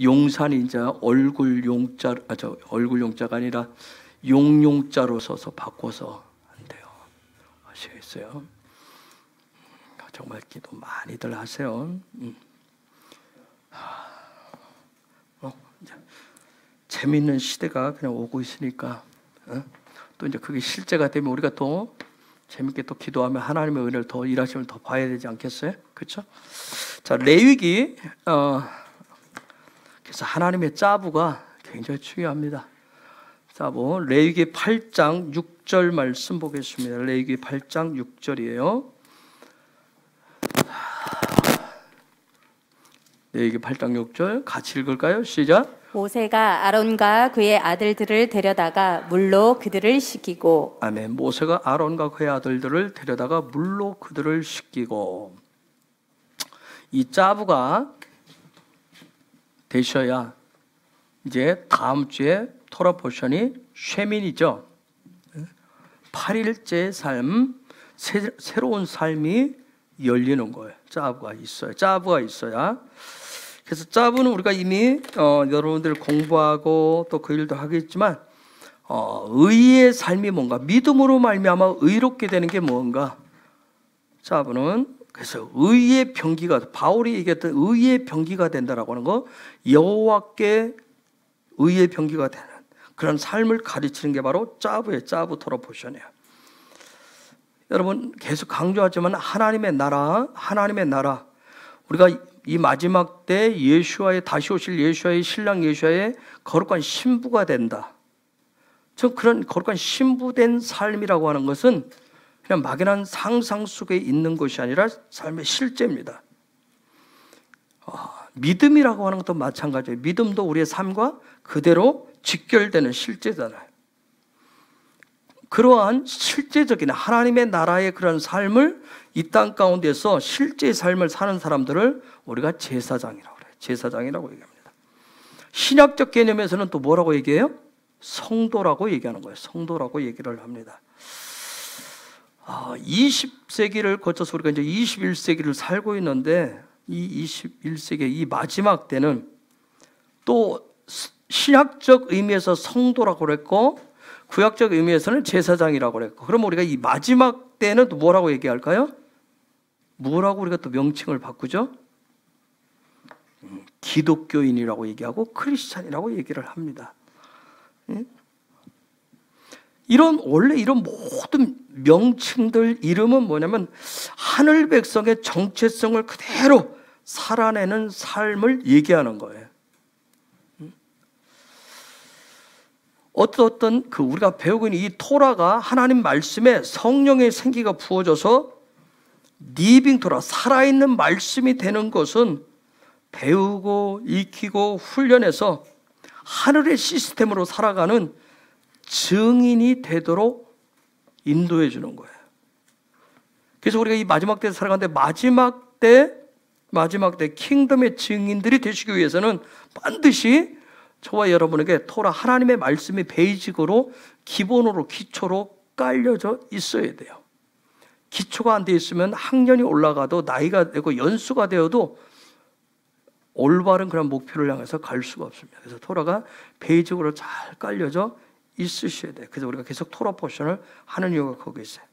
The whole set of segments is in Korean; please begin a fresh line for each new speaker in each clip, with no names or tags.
용산이 이제 얼굴 용자, 얼굴 용자가 아니라 용용자로 써서 바꿔서 한대요. 아시겠어요? 정말 기도 많이들 하세요. 이제 재밌는 시대가 그냥 오고 있으니까 또 이제 그게 실제가 되면 우리가 또 재밌게 또 기도하면 하나님의 은혜를 더 일하심을 더 봐야 되지 않겠어요? 그렇죠? 자, 레위기 그래서 하나님의 짜부가 굉장히 중요합니다. 짜부 레위기 8장 6절 말씀 보겠습니다. 레위기 8장 6절이에요. 레위기 8장 6절 같이 읽을까요? 시작.
모세가 아론과 그의 아들들을 데려다가 물로 그들을 씻기고.
아멘. 모세가 아론과 그의 아들들을 데려다가 물로 그들을 씻기고. 이 짜부가 되셔야 이제 다음 주에 토라 포션이 쉐민이죠. 8일째 삶, 새로운 삶이 열리는 거예요. 짜부가 있어요. 짜부가 있어야. 그래서 짜부는 우리가 이미 여러분들 공부하고 또 그 일도 하겠지만 의의 삶이 뭔가, 믿음으로 말미암아 의롭게 되는 게 뭔가. 짜부는 그래서 의의 병기가, 바울이 얘기했던 의의 병기가 된다라고 하는 거, 여호와께 의의 병기가 되는 그런 삶을 가르치는 게 바로 짜부예요. 짜부 토라 포션이에요. 여러분 계속 강조하지만 하나님의 나라, 하나님의 나라. 우리가 이 마지막 때 예수와의, 다시 오실 예수와의, 신랑 예수와의 거룩한 신부가 된다. 저 그런 거룩한 신부된 삶이라고 하는 것은 그냥 막연한 상상 속에 있는 것이 아니라 삶의 실제입니다. 믿음이라고 하는 것도 마찬가지예요. 믿음도 우리의 삶과 그대로 직결되는 실제잖아요. 그러한 실제적인 하나님의 나라의 그런 삶을 이 땅 가운데서 실제의 삶을 사는 사람들을 우리가 제사장이라고 그래요. 제사장이라고 얘기합니다. 신약적 개념에서는 또 뭐라고 얘기해요? 성도라고 얘기하는 거예요. 성도라고 얘기를 합니다. 20세기를 거쳐서 우리가 이제 21세기를 살고 있는데, 이 21세기의 이 마지막 때는 또 신약적 의미에서 성도라고 그랬고 구약적 의미에서는 제사장이라고 그랬고, 그럼 우리가 이 마지막 때는 또 뭐라고 얘기할까요? 뭐라고 우리가 또 명칭을 바꾸죠? 기독교인이라고 얘기하고 크리스찬이라고 얘기를 합니다. 원래 이런 모든 명칭들 이름은 뭐냐면 하늘 백성의 정체성을 그대로 살아내는 삶을 얘기하는 거예요. 어떤 우리가 배우고 있는 이 토라가 하나님 말씀에 성령의 생기가 부어져서 리빙 토라, 살아있는 말씀이 되는 것은 배우고 익히고 훈련해서 하늘의 시스템으로 살아가는 증인이 되도록 인도해 주는 거예요. 그래서 우리가 이 마지막 때에 살아가는데 마지막 때 킹덤의 증인들이 되시기 위해서는 반드시 저와 여러분에게 토라 하나님의 말씀이 베이직으로 기본으로 기초로 깔려져 있어야 돼요. 기초가 안 돼 있으면 학년이 올라가도 나이가 되고 연수가 되어도 올바른 그런 목표를 향해서 갈 수가 없습니다. 그래서 토라가 베이직으로 잘 깔려져 있으셔야 돼요. 그래서 우리가 계속 토라 포션을 하는 이유가 거기 있어요.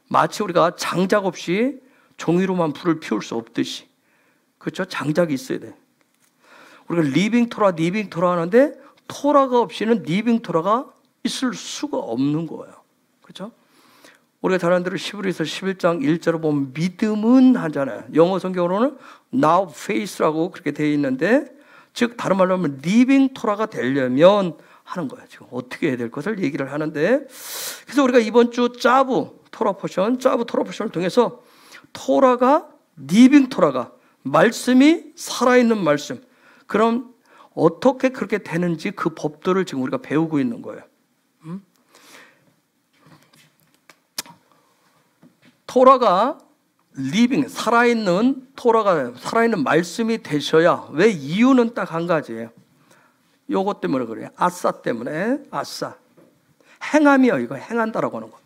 마치 우리가 장작 없이 종이로만 불을 피울 수 없듯이, 그렇죠? 장작이 있어야 돼요. 우리가 리빙 토라 하는데 토라가 없이는 리빙 토라가 있을 수가 없는 거예요. 그렇죠? 우리가 다른 대로 히브리서 11장 1절을 보면 믿음은 하잖아요. 영어 성경으로는 now faith라고 그렇게 되어 있는데, 즉 다른 말로 하면 리빙 토라가 되려면 하는 거예요. 지금 어떻게 해야 될 것을 얘기를 하는데, 그래서 우리가 이번 주 짜부 토라 포션을 통해서 토라가 리빙 토라가 말씀이 살아있는 말씀, 그럼 어떻게 그렇게 되는지 그 법들을 지금 우리가 배우고 있는 거예요. 토라가 리빙, 토라가 살아있는 말씀이 되셔야, 왜 이유는 딱 한 가지예요. 요것 때문에 그래요. 아싸 때문에. 아싸. 행함이요. 이거 행한다라고 하는 거.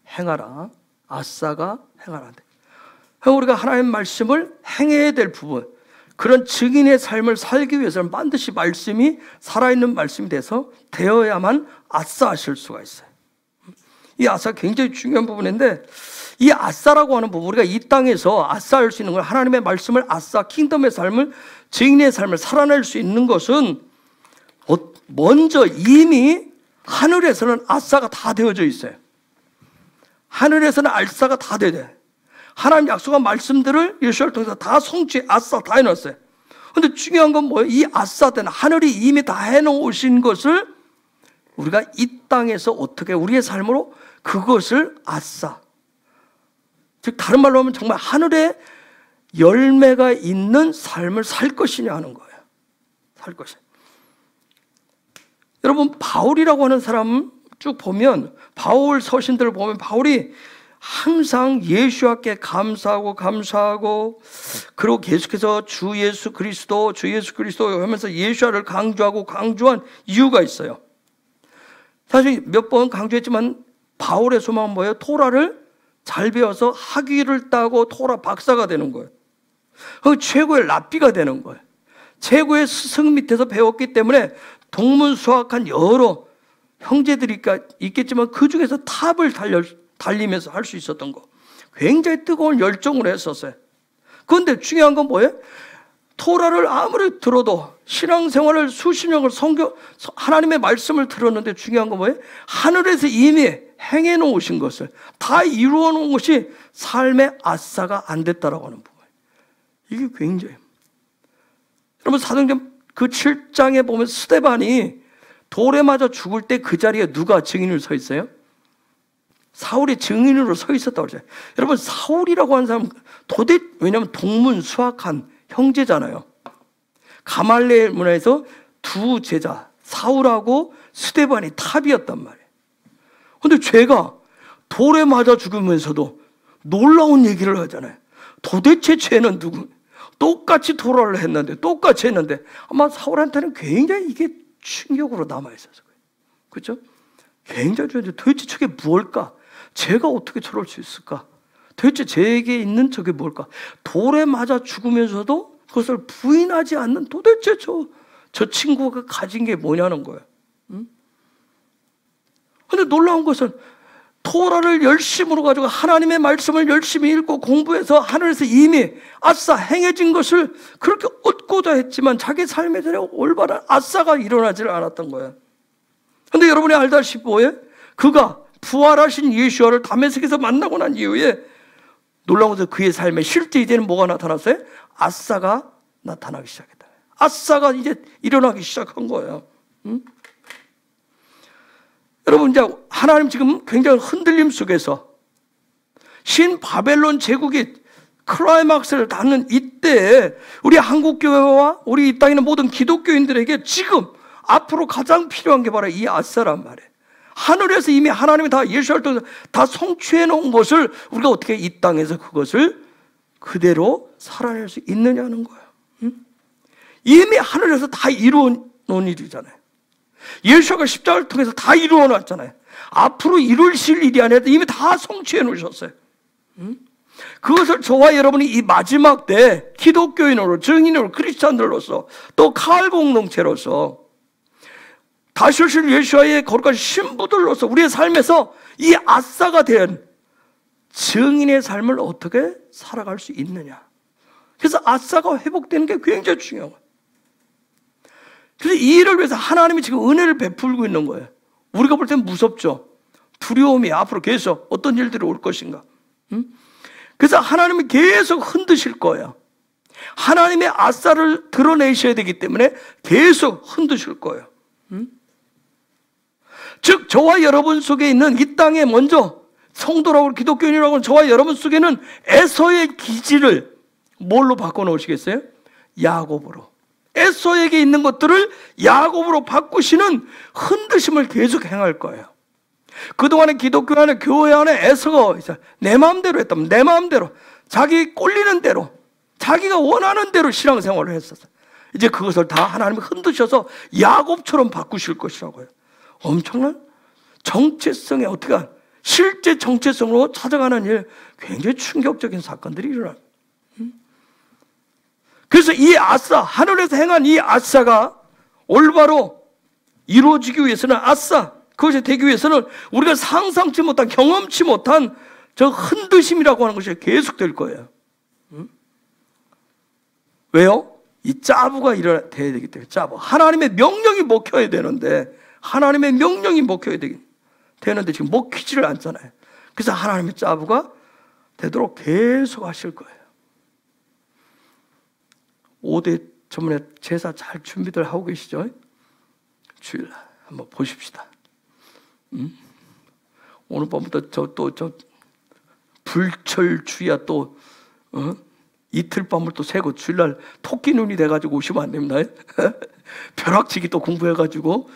행하라. 아싸가 행하라. 우리가 하나님의 말씀을 행해야 될 부분. 그런 증인의 삶을 살기 위해서는 반드시 말씀이 살아있는 말씀이 되어야만 아싸하실 수가 있어요. 이 아싸 굉장히 중요한 부분인데, 이 아싸라고 하는 부분, 우리가 이 땅에서 아싸할 수 있는 건, 하나님의 말씀을 아싸, 킹덤의 삶을, 증인의 삶을 살아낼 수 있는 것은 먼저 이미 하늘에서는 아싸가 다 되어져 있어요. 하늘에서는 아싸가 다 되어져 있어요. 하나님 약속한 말씀들을 예수를 통해서 다 성취, 아싸 다 해놨어요. 근데 중요한 건 뭐예요? 이 아싸 때는 하늘이 이미 다 해놓으신 것을 우리가 이 땅에서 어떻게 우리의 삶으로 그것을 아싸, 즉 다른 말로 하면 정말 하늘에 열매가 있는 삶을 살 것이냐 하는 거예요. 살 것이냐. 여러분, 바울이라고 하는 사람 쭉 보면, 바울 서신들을 보면 바울이 항상 예수께 감사하고 그리고 계속해서 주 예수 그리스도 하면서 예수를 강조한 이유가 있어요. 사실 몇 번 강조했지만 바울의 소망은 뭐예요? 토라를 잘 배워서 학위를 따고 토라 박사가 되는 거예요. 그 최고의 랍비가 되는 거예요. 최고의 스승 밑에서 배웠기 때문에 동문수학한 여러 형제들이 있겠지만 그 중에서 탑을 달리면서 할 수 있었던 거, 굉장히 뜨거운 열정을 했었어요. 그런데 중요한 건 뭐예요? 토라를 아무리 들어도 신앙생활을 수십 년을 하나님의 말씀을 들었는데 중요한 건 뭐예요? 하늘에서 이미 행해 놓으신 것을 다 이루어 놓은 것이 삶의 아싸가 안 됐다라고 하는 부분. 이게 굉장히, 여러분, 사도행전 그 7장에 보면 스데반이 돌에 맞아 죽을 때 그 자리에 누가 증인으로 서 있어요? 사울이 증인으로 서 있었다고 그러죠. 여러분, 사울이라고 하는 사람 왜냐하면 동문수학한 형제잖아요. 가말리엘 문화에서 두 제자, 사울하고 스데반이 탑이었단 말이에요. 근데 죄가 돌에 맞아 죽으면서도 놀라운 얘기를 하잖아요. 도대체 죄는 누구? 똑같이 토라를 했는데, 똑같이 했는데, 아마 사울한테는 굉장히 이게 충격으로 남아있었을 거예요. 그렇죠? 굉장히 도대체 저게 무엇일까? 제가 어떻게 저럴 수 있을까? 도대체 제게 있는 저게 뭘까? 돌에 맞아 죽으면서도 그것을 부인하지 않는, 도대체 저 친구가 가진 게 뭐냐는 거예요. 근데 놀라운 것은 토라를 열심으로 가지고 하나님의 말씀을 열심히 읽고 공부해서 하늘에서 이미 아싸 행해진 것을 그렇게 얻고자 했지만 자기 삶에 대한 올바른 아싸가 일어나질 않았던 거예요. 근데 여러분이 알다시피 뭐예요? 그가 부활하신 예수와를 다메섹에서 만나고 난 이후에 놀라운 것은 그의 삶에 실제 이제는 뭐가 나타났어요? 아싸가 나타나기 시작했다. 아싸가 이제 일어나기 시작한 거예요. 여러분, 이제 하나님 지금 굉장히 흔들림 속에서 신 바벨론 제국이 클라이막스를 닿는 이때에 우리 한국교회와 우리 이 땅에 있는 모든 기독교인들에게 지금 앞으로 가장 필요한 게 바로 이 아싸란 말이에요. 하늘에서 이미 하나님이 다 예수를 통해서 다 성취해 놓은 것을 우리가 어떻게 이 땅에서 그것을 그대로 살아낼 수 있느냐는 거예요. 이미 하늘에서 다 이루어 놓은 일이잖아요. 예수가 십자가를 통해서 다 이루어 놨잖아요. 앞으로 이루실 일이 아니라 이미 다 성취해 놓으셨어요. 그것을 저와 여러분이 이 마지막 때 기독교인으로, 증인으로, 크리스찬들로서, 또 가을 공동체로서, 다시 오실 예수와의 거룩한 신부들로서 우리의 삶에서 이 아싸가 된 증인의 삶을 어떻게 살아갈 수 있느냐. 그래서 아싸가 회복되는 게 굉장히 중요한 거예요. 그래서 이 일을 위해서 하나님이 지금 은혜를 베풀고 있는 거예요. 우리가 볼 때는 무섭죠. 두려움이 앞으로 계속 어떤 일들이 올 것인가. 그래서 하나님이 계속 흔드실 거예요. 하나님의 아싸를 드러내셔야 되기 때문에 계속 흔드실 거예요. 즉 저와 여러분 속에 있는 이 땅에 먼저 성도라고 기독교인이라고 하는 저와 여러분 속에는 에서의 기질을 뭘로 바꿔놓으시겠어요? 야곱으로. 에서에게 있는 것들을 야곱으로 바꾸시는 흔드심을 계속 행할 거예요. 그동안에 기독교 안에 교회 안에 에서가 내 마음대로 했다면 내 마음대로 자기 꼴리는 대로 자기가 원하는 대로 신앙생활을 했었어요. 이제 그것을 다 하나님이 흔드셔서 야곱처럼 바꾸실 것이라고요. 엄청난 정체성에 어떻게 실제 정체성으로 찾아가는 일, 굉장히 충격적인 사건들이 일어나요. 그래서 이 아싸, 하늘에서 행한 이 아싸가 올바로 이루어지기 위해서는 그것이 되기 위해서는 우리가 상상치 못한, 경험치 못한 저 흔드심이라고 하는 것이 계속될 거예요. 왜요? 이 짜부가 돼야 되기 때문에. 짜부. 하나님의 명령이 먹혀야 되는데, 하나님의 명령이 먹혀야 되는데 지금 먹히지를 않잖아요. 그래서 하나님의 짜부가 되도록 계속 하실 거예요. 5대 전문에 제사 잘 준비들 하고 계시죠? 주일날 한번 보십시다. 오늘 밤부터 저 불철주야 또 이틀 밤을 또 새고 주일날 토끼 눈이 돼가지고 오시면 안 됩니다. 벼락치기 또 공부해가지고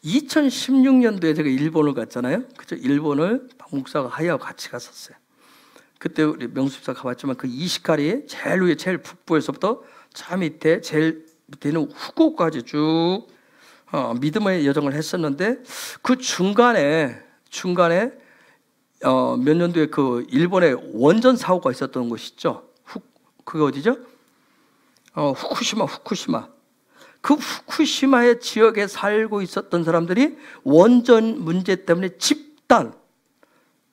2016년도에 제가 일본을 갔잖아요. 그죠? 일본을 박 목사가 하야하고 같이 갔었어요. 그때 우리 명수사 가봤지만 그 이시카리 제일 위에 제일 북부에서부터 저 밑에 제일 밑에는 후쿠오카까지 쭉 믿음의 여정을 했었는데 그 중간에 몇 년도에 그 일본에 원전 사고가 있었던 곳 있죠. 그게 어디죠? 후쿠시마. 그 후쿠시마의 지역에 살고 있었던 사람들이 원전 문제 때문에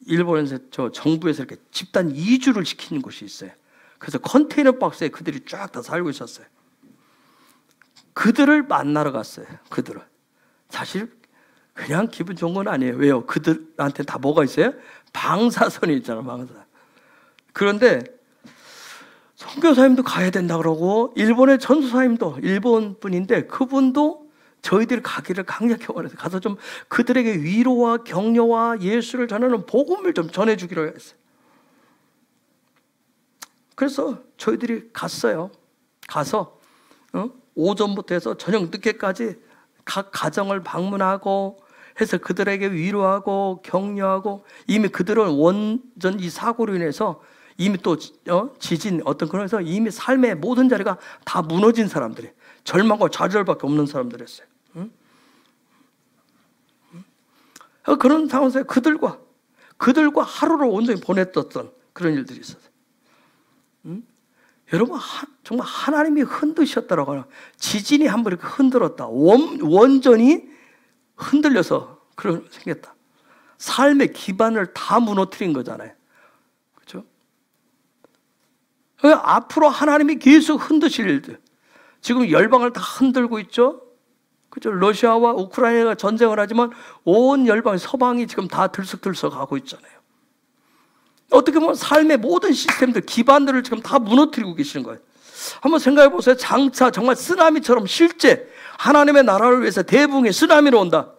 일본에서 저 정부에서 이렇게 집단 이주를 시키는 곳이 있어요. 그래서 컨테이너 박스에 그들이 쫙 다 살고 있었어요. 그들을 만나러 갔어요. 그들을. 사실 그냥 기분 좋은 건 아니에요. 왜요? 그들한테 다 뭐가 있어요? 방사선이 있잖아요. 방사선. 그런데 선교사님도 가야 된다 그러고 일본의 전도사님도 일본 분인데 그분도 저희들이 가기를 강력히 원해서 가서 좀 그들에게 위로와 격려와 예수를 전하는 복음을 좀 전해주기로 했어요. 그래서 저희들이 갔어요. 가서 오전부터 해서 저녁 늦게까지 각 가정을 방문하고 해서 그들에게 위로하고 격려하고 이미 그들은 원전 이 사고로 인해서 이미 또 지진 어떤 그런 해서 이미 삶의 모든 자리가 다 무너진 사람들이 절망과 좌절밖에 없는 사람들이었어요. 그런 상황에서 그들과 하루를 온전히 보냈던 그런 일들이 있었어요. 여러분 정말 하나님이 흔드셨다라고 하나 지진이 한번 이렇게 흔들었다. 원전이 흔들려서 그런 생겼다. 삶의 기반을 다 무너뜨린 거잖아요. 그렇죠? 앞으로 하나님이 계속 흔드실 일들. 지금 열방을 다 흔들고 있죠. 그죠? 러시아와 우크라이나가 전쟁을 하지만 온 열방 서방이 지금 다 들썩들썩 하고 있잖아요. 어떻게 보면 삶의 모든 시스템들, 기반들을 지금 다 무너뜨리고 계시는 거예요. 한번 생각해 보세요. 장차 정말 쓰나미처럼 실제 하나님의 나라를 위해서 대붕의 쓰나미로 온다.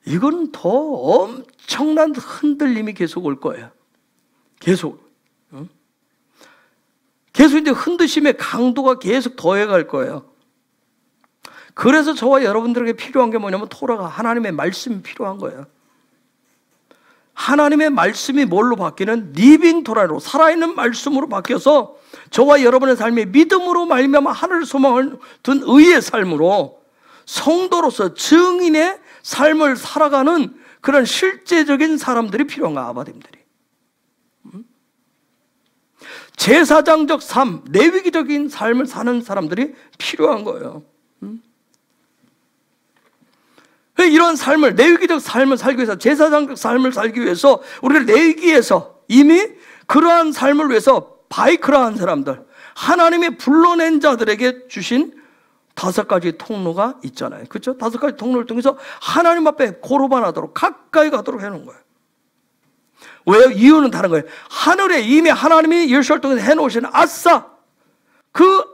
이건 더 엄청난 흔들림이 계속 올 거예요. 계속 이제 흔드심의 강도가 계속 더해갈 거예요. 그래서 저와 여러분들에게 필요한 게 뭐냐면 토라가 하나님의 말씀이 필요한 거예요. 하나님의 말씀이 뭘로 바뀌는? 리빙 토라로 살아있는 말씀으로 바뀌어서 저와 여러분의 삶이 믿음으로 말미암아 하늘 소망을 둔 의의 삶으로 성도로서 증인의 삶을 살아가는 그런 실제적인 사람들이 필요한 거야. 아바님들이. 제사장적 삶, 레위기적인 삶을 사는 사람들이 필요한 거예요. 이런 삶을, 레위기적 삶을 살기 위해서, 제사장적 삶을 살기 위해서 우리가 레위기에서 이미 그러한 삶을 위해서 바이크라 한 사람들, 하나님이 불러낸 자들에게 주신 5가지 통로가 있잖아요. 그렇죠? 5가지 통로를 통해서 하나님 앞에 고르반하도록 가까이 가도록 해놓은 거예요. 왜요? 이유는 다른 거예요. 하늘에 이미 하나님이 열쇠를 통해서 해놓으신 아싸, 그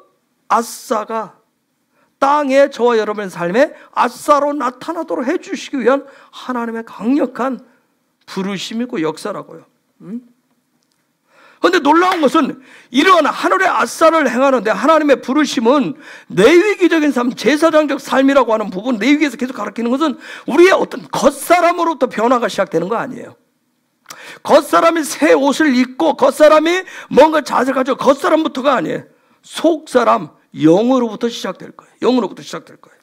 아싸가 땅에 저와 여러분의 삶에 아싸로 나타나도록 해주시기 위한 하나님의 강력한 부르심이고 역사라고요. 그런데 놀라운 것은 이러한 하늘의 아싸를 행하는데 하나님의 부르심은 레위기적인 삶, 제사장적 삶이라고 하는 부분, 레위기에서 계속 가르치는 것은 우리의 어떤 겉사람으로부터 변화가 시작되는 거 아니에요. 겉사람이 새 옷을 입고 겉사람이 뭔가 자세를 가지고 겉사람부터가 아니에요. 속사람, 영으로부터 시작될 거예요. 영으로부터 시작될 거예요.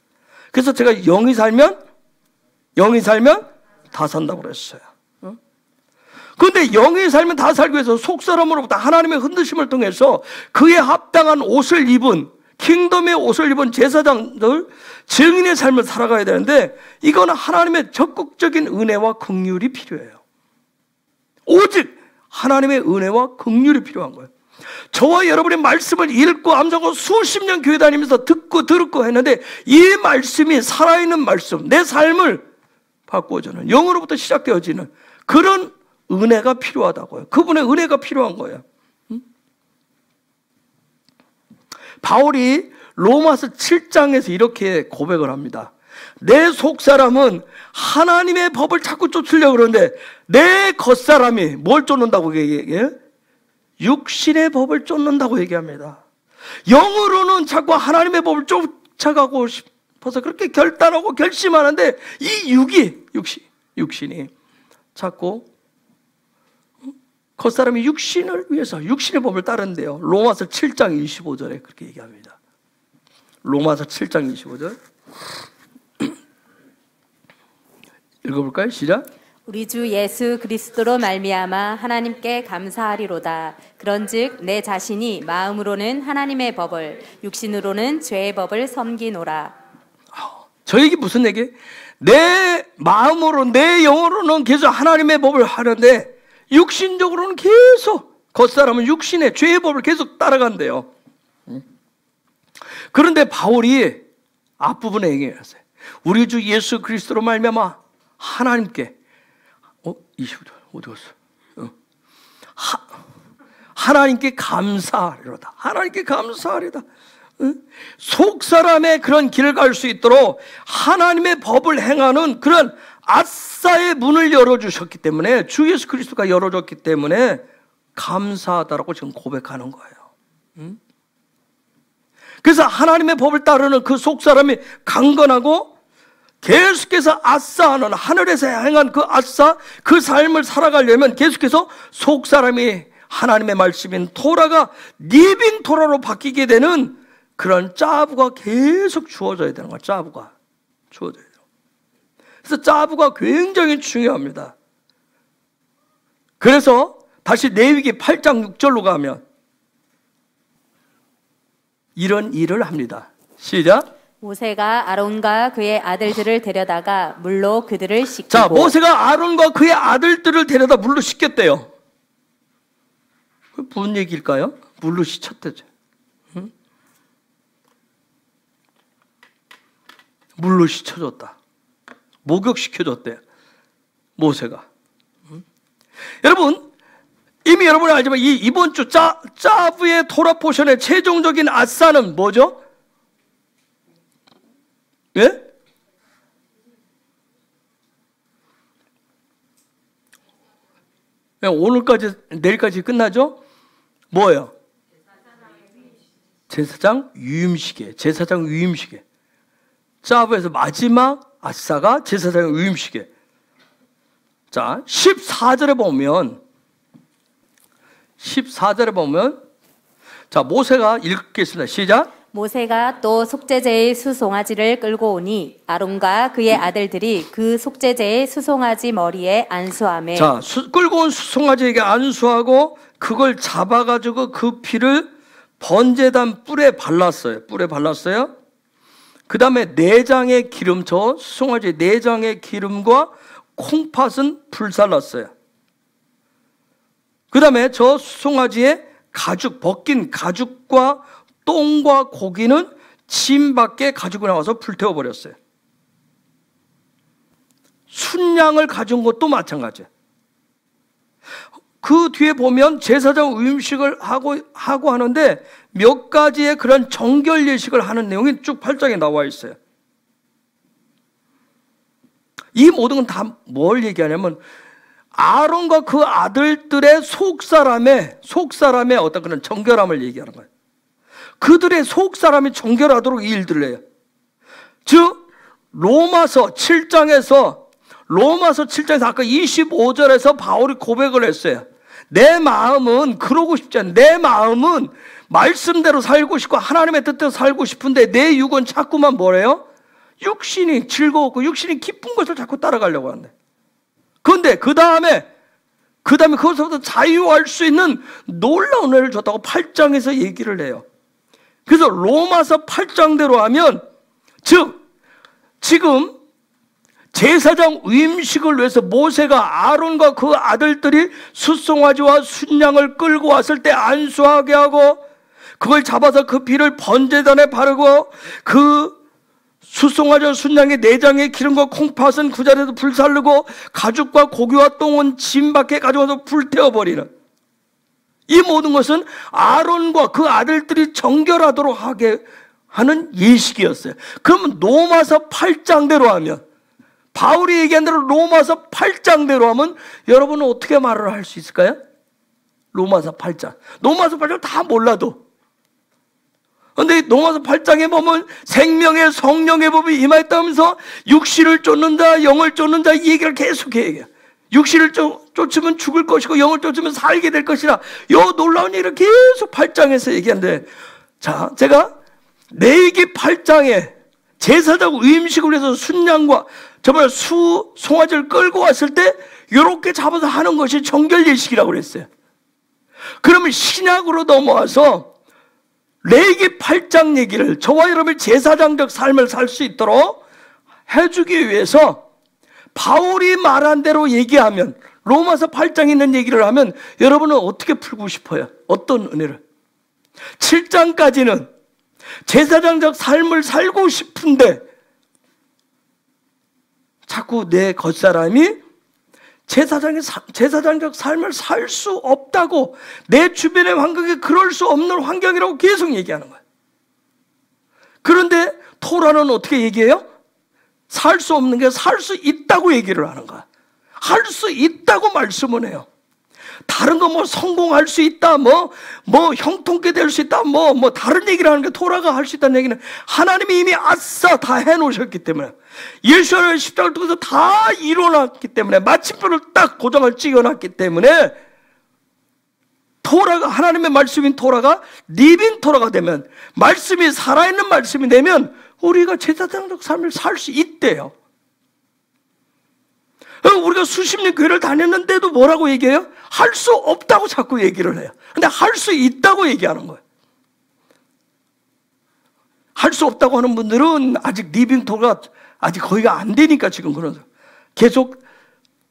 그래서 제가 영이 살면 다 산다고 그랬어요. 그런데 영의 삶을 다 살기 위해서 속사람으로부터 하나님의 흔드심을 통해서 그에 합당한 옷을 입은, 킹덤의 옷을 입은 제사장들, 증인의 삶을 살아가야 되는데, 이거는 하나님의 적극적인 은혜와 긍휼이 필요해요. 오직 하나님의 은혜와 긍휼이 필요한 거예요. 저와 여러분의 말씀을 읽고 암송하고 수십 년 교회 다니면서 듣고 들었고 했는데, 이 말씀이 살아있는 말씀, 내 삶을 바꾸어주는, 영으로부터 시작되어지는 그런 은혜가 필요하다고요. 그분의 은혜가 필요한 거예요. 바울이 로마서 7장에서 이렇게 고백을 합니다. 내 속사람은 하나님의 법을 자꾸 쫓으려고 그러는데, 내 겉사람이 뭘 쫓는다고 얘기해요? 육신의 법을 쫓는다고 얘기합니다. 영으로는 자꾸 하나님의 법을 쫓아가고 싶어서 그렇게 결단하고 결심하는데, 이 육신이 자꾸 겉사람이 육신을 위해서 육신의 법을 따른대요. 로마서 7장 25절에 그렇게 얘기합니다. 로마서 7장 25절 읽어볼까요? 시작.
우리 주 예수 그리스도로 말미암아 하나님께 감사하리로다. 그런즉 내 자신이 마음으로는 하나님의 법을, 육신으로는 죄의 법을 섬기노라.
저 얘기 무슨 얘기? 내 마음으로, 내 영으로는 계속 하나님의 법을 하는데, 육신적으로는 계속 겉사람은 육신의 죄의 법을 계속 따라간대요. 그런데 바울이 앞부분에 얘기했어요. 우리 주 예수 그리스도로 말미암아 하나님께 20절 어디 갔어? 하나님께 감사하리로다. 하나님께 감사하리다. 속 사람의 그런 길을 갈 수 있도록 하나님의 법을 행하는 그런 아싸의 문을 열어주셨기 때문에, 주 예수 그리스도가 열어줬기 때문에 감사하다라고 지금 고백하는 거예요. 그래서 하나님의 법을 따르는 그 속 사람이 강건하고 계속해서 아싸하는, 하늘에서 행한 그 아싸, 그 삶을 살아가려면 계속해서 속 사람이 하나님의 말씀인 토라가 리빙 토라로 바뀌게 되는 그런 짜부가 계속 주어져야 되는 거야. 짜부가 주어져야 돼요. 그래서 짜부가 굉장히 중요합니다. 그래서 다시 레위기 8장 6절로 가면 이런 일을 합니다. 시작.
모세가 아론과 그의 아들들을 데려다가 물로 그들을 씻기고.
자, 모세가 아론과 그의 아들들을 데려다 물로 씻겼대요. 무슨 얘기일까요? 물로 씻혔대죠. 응? 물로 씻혀줬다. 목욕시켜줬대요. 모세가. 응? 여러분, 이미 여러분이 알지만 이번 주 짜부의 토라 포션의 최종적인 아싸는 뭐죠? 예? 오늘까지, 내일까지 끝나죠? 뭐예요? 제사장 위임식이에요. 제사장 위임식이에요. 짜부에서 마지막 아싸가 제사장 위임식이에요. 자, 14절에 보면 자, 모세가 읽겠습니다. 시작.
모세가 또 속죄제의 수송아지를 끌고 오니 아론과 그의 아들들이 그 속죄제의 수송아지 머리에 안수하며.
자, 끌고 온 수송아지에게 안수하고 그걸 잡아가지고 그 피를 번제단 뿔에 발랐어요. 그 다음에 내장의 기름, 저 수송아지 내장의 기름과 콩팥은 불살랐어요. 그 다음에 저 수송아지의 가죽, 벗긴 가죽과 똥과 고기는 진 밖에 가지고 나와서 불태워버렸어요. 순양을 가져온 것도 마찬가지예요. 그 뒤에 보면 제사장 위임식을 하고 하는데 몇 가지의 그런 정결 예식을 하는 내용이 쭉 8장에 나와 있어요. 이 모든 건 다 뭘 얘기하냐면 아론과 그 아들들의 속사람의 어떤 그런 정결함을 얘기하는 거예요. 그들의 속사람이 정결하도록 이 일들을 해요. 즉 로마서 7장에서 아까 25절에서 바울이 고백을 했어요. 내 마음은 그러고 싶지 않아. 내 마음은 말씀대로 살고 싶고 하나님의 뜻대로 살고 싶은데 내 육은 자꾸만 뭐래요? 육신이 즐거웠고 육신이 기쁜 것을 자꾸 따라가려고 하는데. 그런데 그 다음에 그 다음에 그것부터 자유할 수 있는 놀라운 은혜를 줬다고 8장에서 얘기를 해요. 그래서 로마서 8장대로 하면, 즉 지금 제사장 위임식을 위해서 모세가 아론과 그 아들들이 숫송아지와 순양을 끌고 왔을 때 안수하게 하고, 그걸 잡아서 그 피를 번제단에 바르고, 그 숫송아지와 순양의 내장에 기름과 콩팥은 그 자리에서 불살르고, 가죽과 고기와 똥은 진 밖에 가져와서 불태워버리는, 이 모든 것은 아론과 그 아들들이 정결하도록 하게 하는 예식이었어요. 그러면 로마서 8장대로 하면, 바울이 얘기한 대로 로마서 8장대로 하면 여러분은 어떻게 말을 할 수 있을까요? 로마서 8장. 로마서 8장 다 몰라도. 그런데 로마서 8장에 보면 생명의 성령의 법이 임하였다면서 육신을 쫓는다, 영을 쫓는다, 이 얘기를 계속해요. 육신을 쫓으면 죽을 것이고 영을 쫓으면 살게 될 것이라, 요 놀라운 얘기를 계속 8장에서 얘기하는데, 자, 제가 레위기 8장에 제사장 위임식을 위해서 순양과 정말 송아지를 끌고 왔을 때 이렇게 잡아서 하는 것이 정결 예식이라고 그랬어요. 그러면 신약으로 넘어와서 레위기 8장 얘기를, 저와 여러분의 제사장적 삶을 살 수 있도록 해주기 위해서 바울이 말한 대로 얘기하면, 로마서 8장에 있는 얘기를 하면 여러분은 어떻게 풀고 싶어요? 어떤 은혜를? 7장까지는 제사장적 삶을 살고 싶은데 자꾸 내 겉사람이 제사장적 삶을 살 수 없다고, 내 주변의 환경이 그럴 수 없는 환경이라고 계속 얘기하는 거예요. 그런데 토라는 어떻게 얘기해요? 살 수 없는 게 살 수 있다고 얘기를 하는 거야. 할 수 있다고 말씀을 해요. 다른 거 뭐 성공할 수 있다, 뭐 형통케 될 수 있다, 뭐 다른 얘기를 하는 게, 토라가 할 수 있다는 얘기는 하나님이 이미 아싸 다 해놓으셨기 때문에, 예수의 십자가를 통해서 다 이뤄놨기 때문에, 마침표를 딱 고정을 찍어놨기 때문에, 토라가, 하나님의 말씀인 토라가 리빙 토라가 되면, 말씀이 살아있는 말씀이 되면 우리가 제사장적 삶을 살 수 있대요. 우리가 수십 년 교회를 다녔는데도 뭐라고 얘기해요? 할 수 없다고 자꾸 얘기를 해요. 근데 할 수 있다고 얘기하는 거예요. 할 수 없다고 하는 분들은 아직 리빙토가 아직 거의가 안 되니까 지금 그러죠. 계속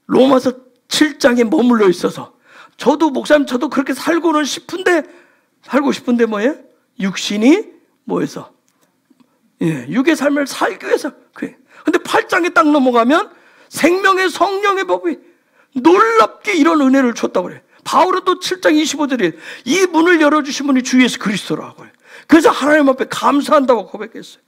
로마서 7장에 머물러 있어서, 저도 목사님 저도 그렇게 살고 싶은데 뭐예요? 육신이 뭐해서? 예, 육의 삶을 살기 위해서. 그래. 근데 8장에 딱 넘어가면 생명의 성령의 법이 놀랍게 이런 은혜를 줬다고 그래요. 바울은 또 7장 25절에 이 문을 열어주신 분이 주 예수 그리스도라고 해요. 그래서 하나님 앞에 감사한다고 고백했어요.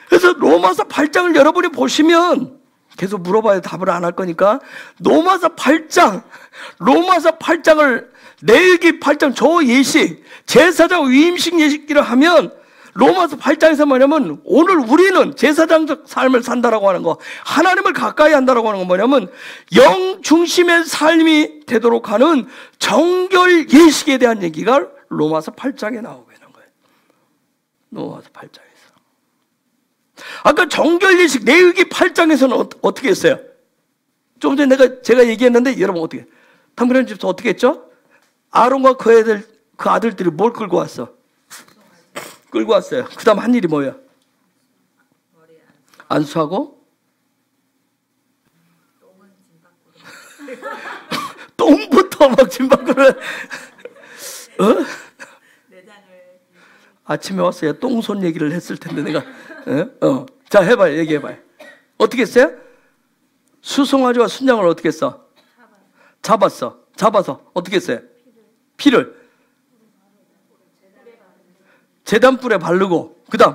그래서 로마서 8장을 여러분이 보시면, 계속 물어봐야 답을 안 할 거니까, 로마서 8장을 레위기 8장 저 예식, 제사장 위임식 예식기를 하면, 로마서 8장에서 뭐냐면, 오늘 우리는 제사장적 삶을 산다라고 하는 거, 하나님을 가까이 한다라고 하는 건 뭐냐면, 영 중심의 삶이 되도록 하는 정결 예식에 대한 얘기가 로마서 8장에 나오고 있는 거예요. 로마서 8장에서. 아까 정결 예식 레위기 8장에서는 어떻게 했어요? 좀 전에 제가 얘기했는데 여러분 어떻게? 탐그런 집도 어떻게 했죠? 아론과 그 아들들이 뭘 끌고 왔어? 끌고 왔어요. 그 다음 한 일이 뭐예요? 안수하고? 똥부터 막 짐 밖으로. 아침에 왔어요. 똥손 얘기를 했을 텐데 내가. 자, 해봐요. 얘기해봐요. 어떻게 했어요? 수송아지와 순양을 어떻게 했어? 잡아서 어떻게 했어요? 피를 제단불에 바르고, 그 다음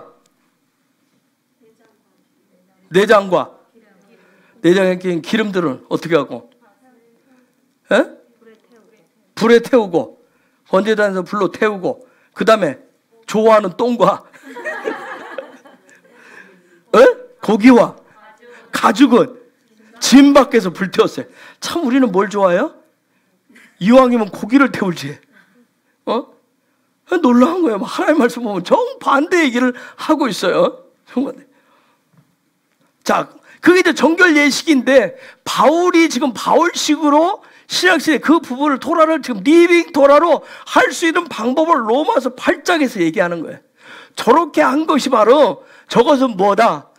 내장에 끼인 기름들은 어떻게 하고? 불에 태우고, 번제단에서 불로 태우고, 그 다음에 좋아하는 똥과 고기와 가죽은 진 밖에서 불태웠어요. 참 우리는 뭘 좋아해요? 이왕이면 고기를 태울지. 놀라운 거예요. 하나님 말씀 보면 정반대 얘기를 하고 있어요. 정반대. 자, 그게 이제 정결 예식인데, 바울이 지금 바울식으로 신약시대 그 부분을 토라를 지금 리빙 토라로 할 수 있는 방법을 로마서 8장에서 얘기하는 거예요. 저렇게 한 것이 바로 저것은 뭐다?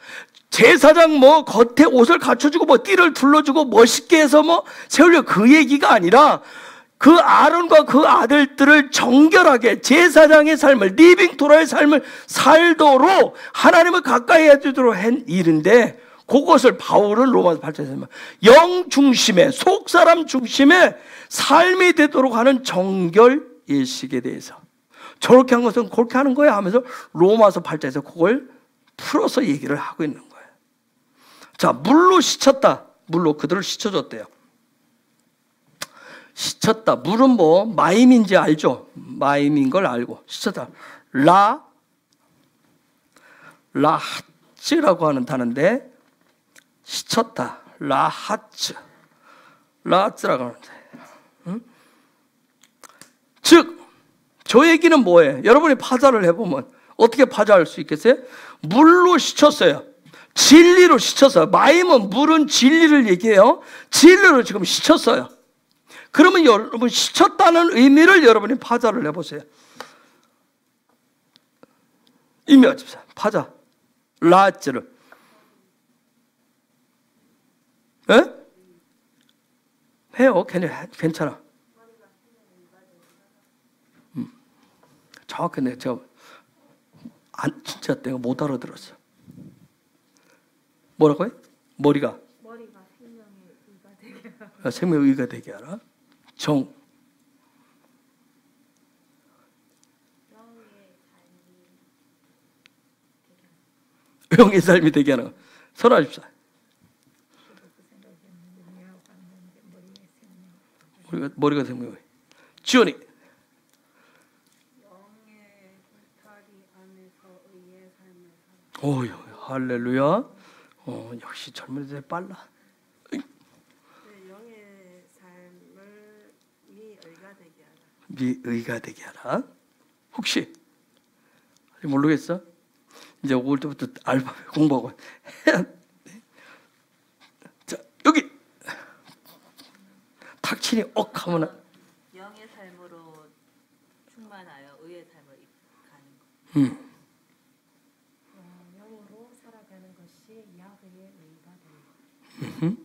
제사장 겉에 옷을 갖춰주고 띠를 둘러주고 멋있게 해서 세우려 그 얘기가 아니라 그 아론과 그 아들들을 정결하게 제사장의 삶을 리빙 토라의 삶을 살도록 하나님을 가까이 해주도록 한 일인데, 그것을 바울은 로마서 8장에서 영 중심의 속 사람 중심의 삶이 되도록 하는 정결 예식에 대해서 저렇게 한 것은 그렇게 하는 거야 하면서 로마서 8장에서 그걸 풀어서 얘기를 하고 있는 거예요. 자, 물로 씻혔다. 물로 그들을 씻어줬대요. 씻혔다. 물은 마임인지 알죠? 마임인 걸 알고 씻혔다. 라하츠라고 하는 단어인데, 씻혔다. 라하츠라고 하는데, 즉 저 얘기는 뭐예요? 여러분이 파자를 해보면 어떻게 파자할 수 있겠어요? 물로 씻혔어요. 진리로 씻혔어요. 마임은 물은 진리를 얘기해요. 진리로 지금 씻혔어요. 그러면 여러분 씻혔다는 의미를 여러분이 파자를 해보세요. 의미하십시오. 파자. 라하츠를. 예? 해요. 괜찮아. 정확히 제가 진짜 내가 못 알아들었어. 뭐라고요? 머리가 생명의 의가 되게 하라. 생명의 의가 되게 하라. 영의 삶이 되게 하라. 선하십시오. 머리가 생명의 의. 지원이. 오유, 할렐루야. 역시 젊은이들 빨라.
영의 삶을 미의가 되게 하라.
미의가 되게 하라. 혹시 모르겠어? 이제 올 때부터 알파벳 공부하고 해야 돼. 자, 여기 탁친이 억 하면
영의 삶으로 충만하여 의의 삶을 가는 것. 영으로 살아가는 것이 야훼의 의가 되는 것.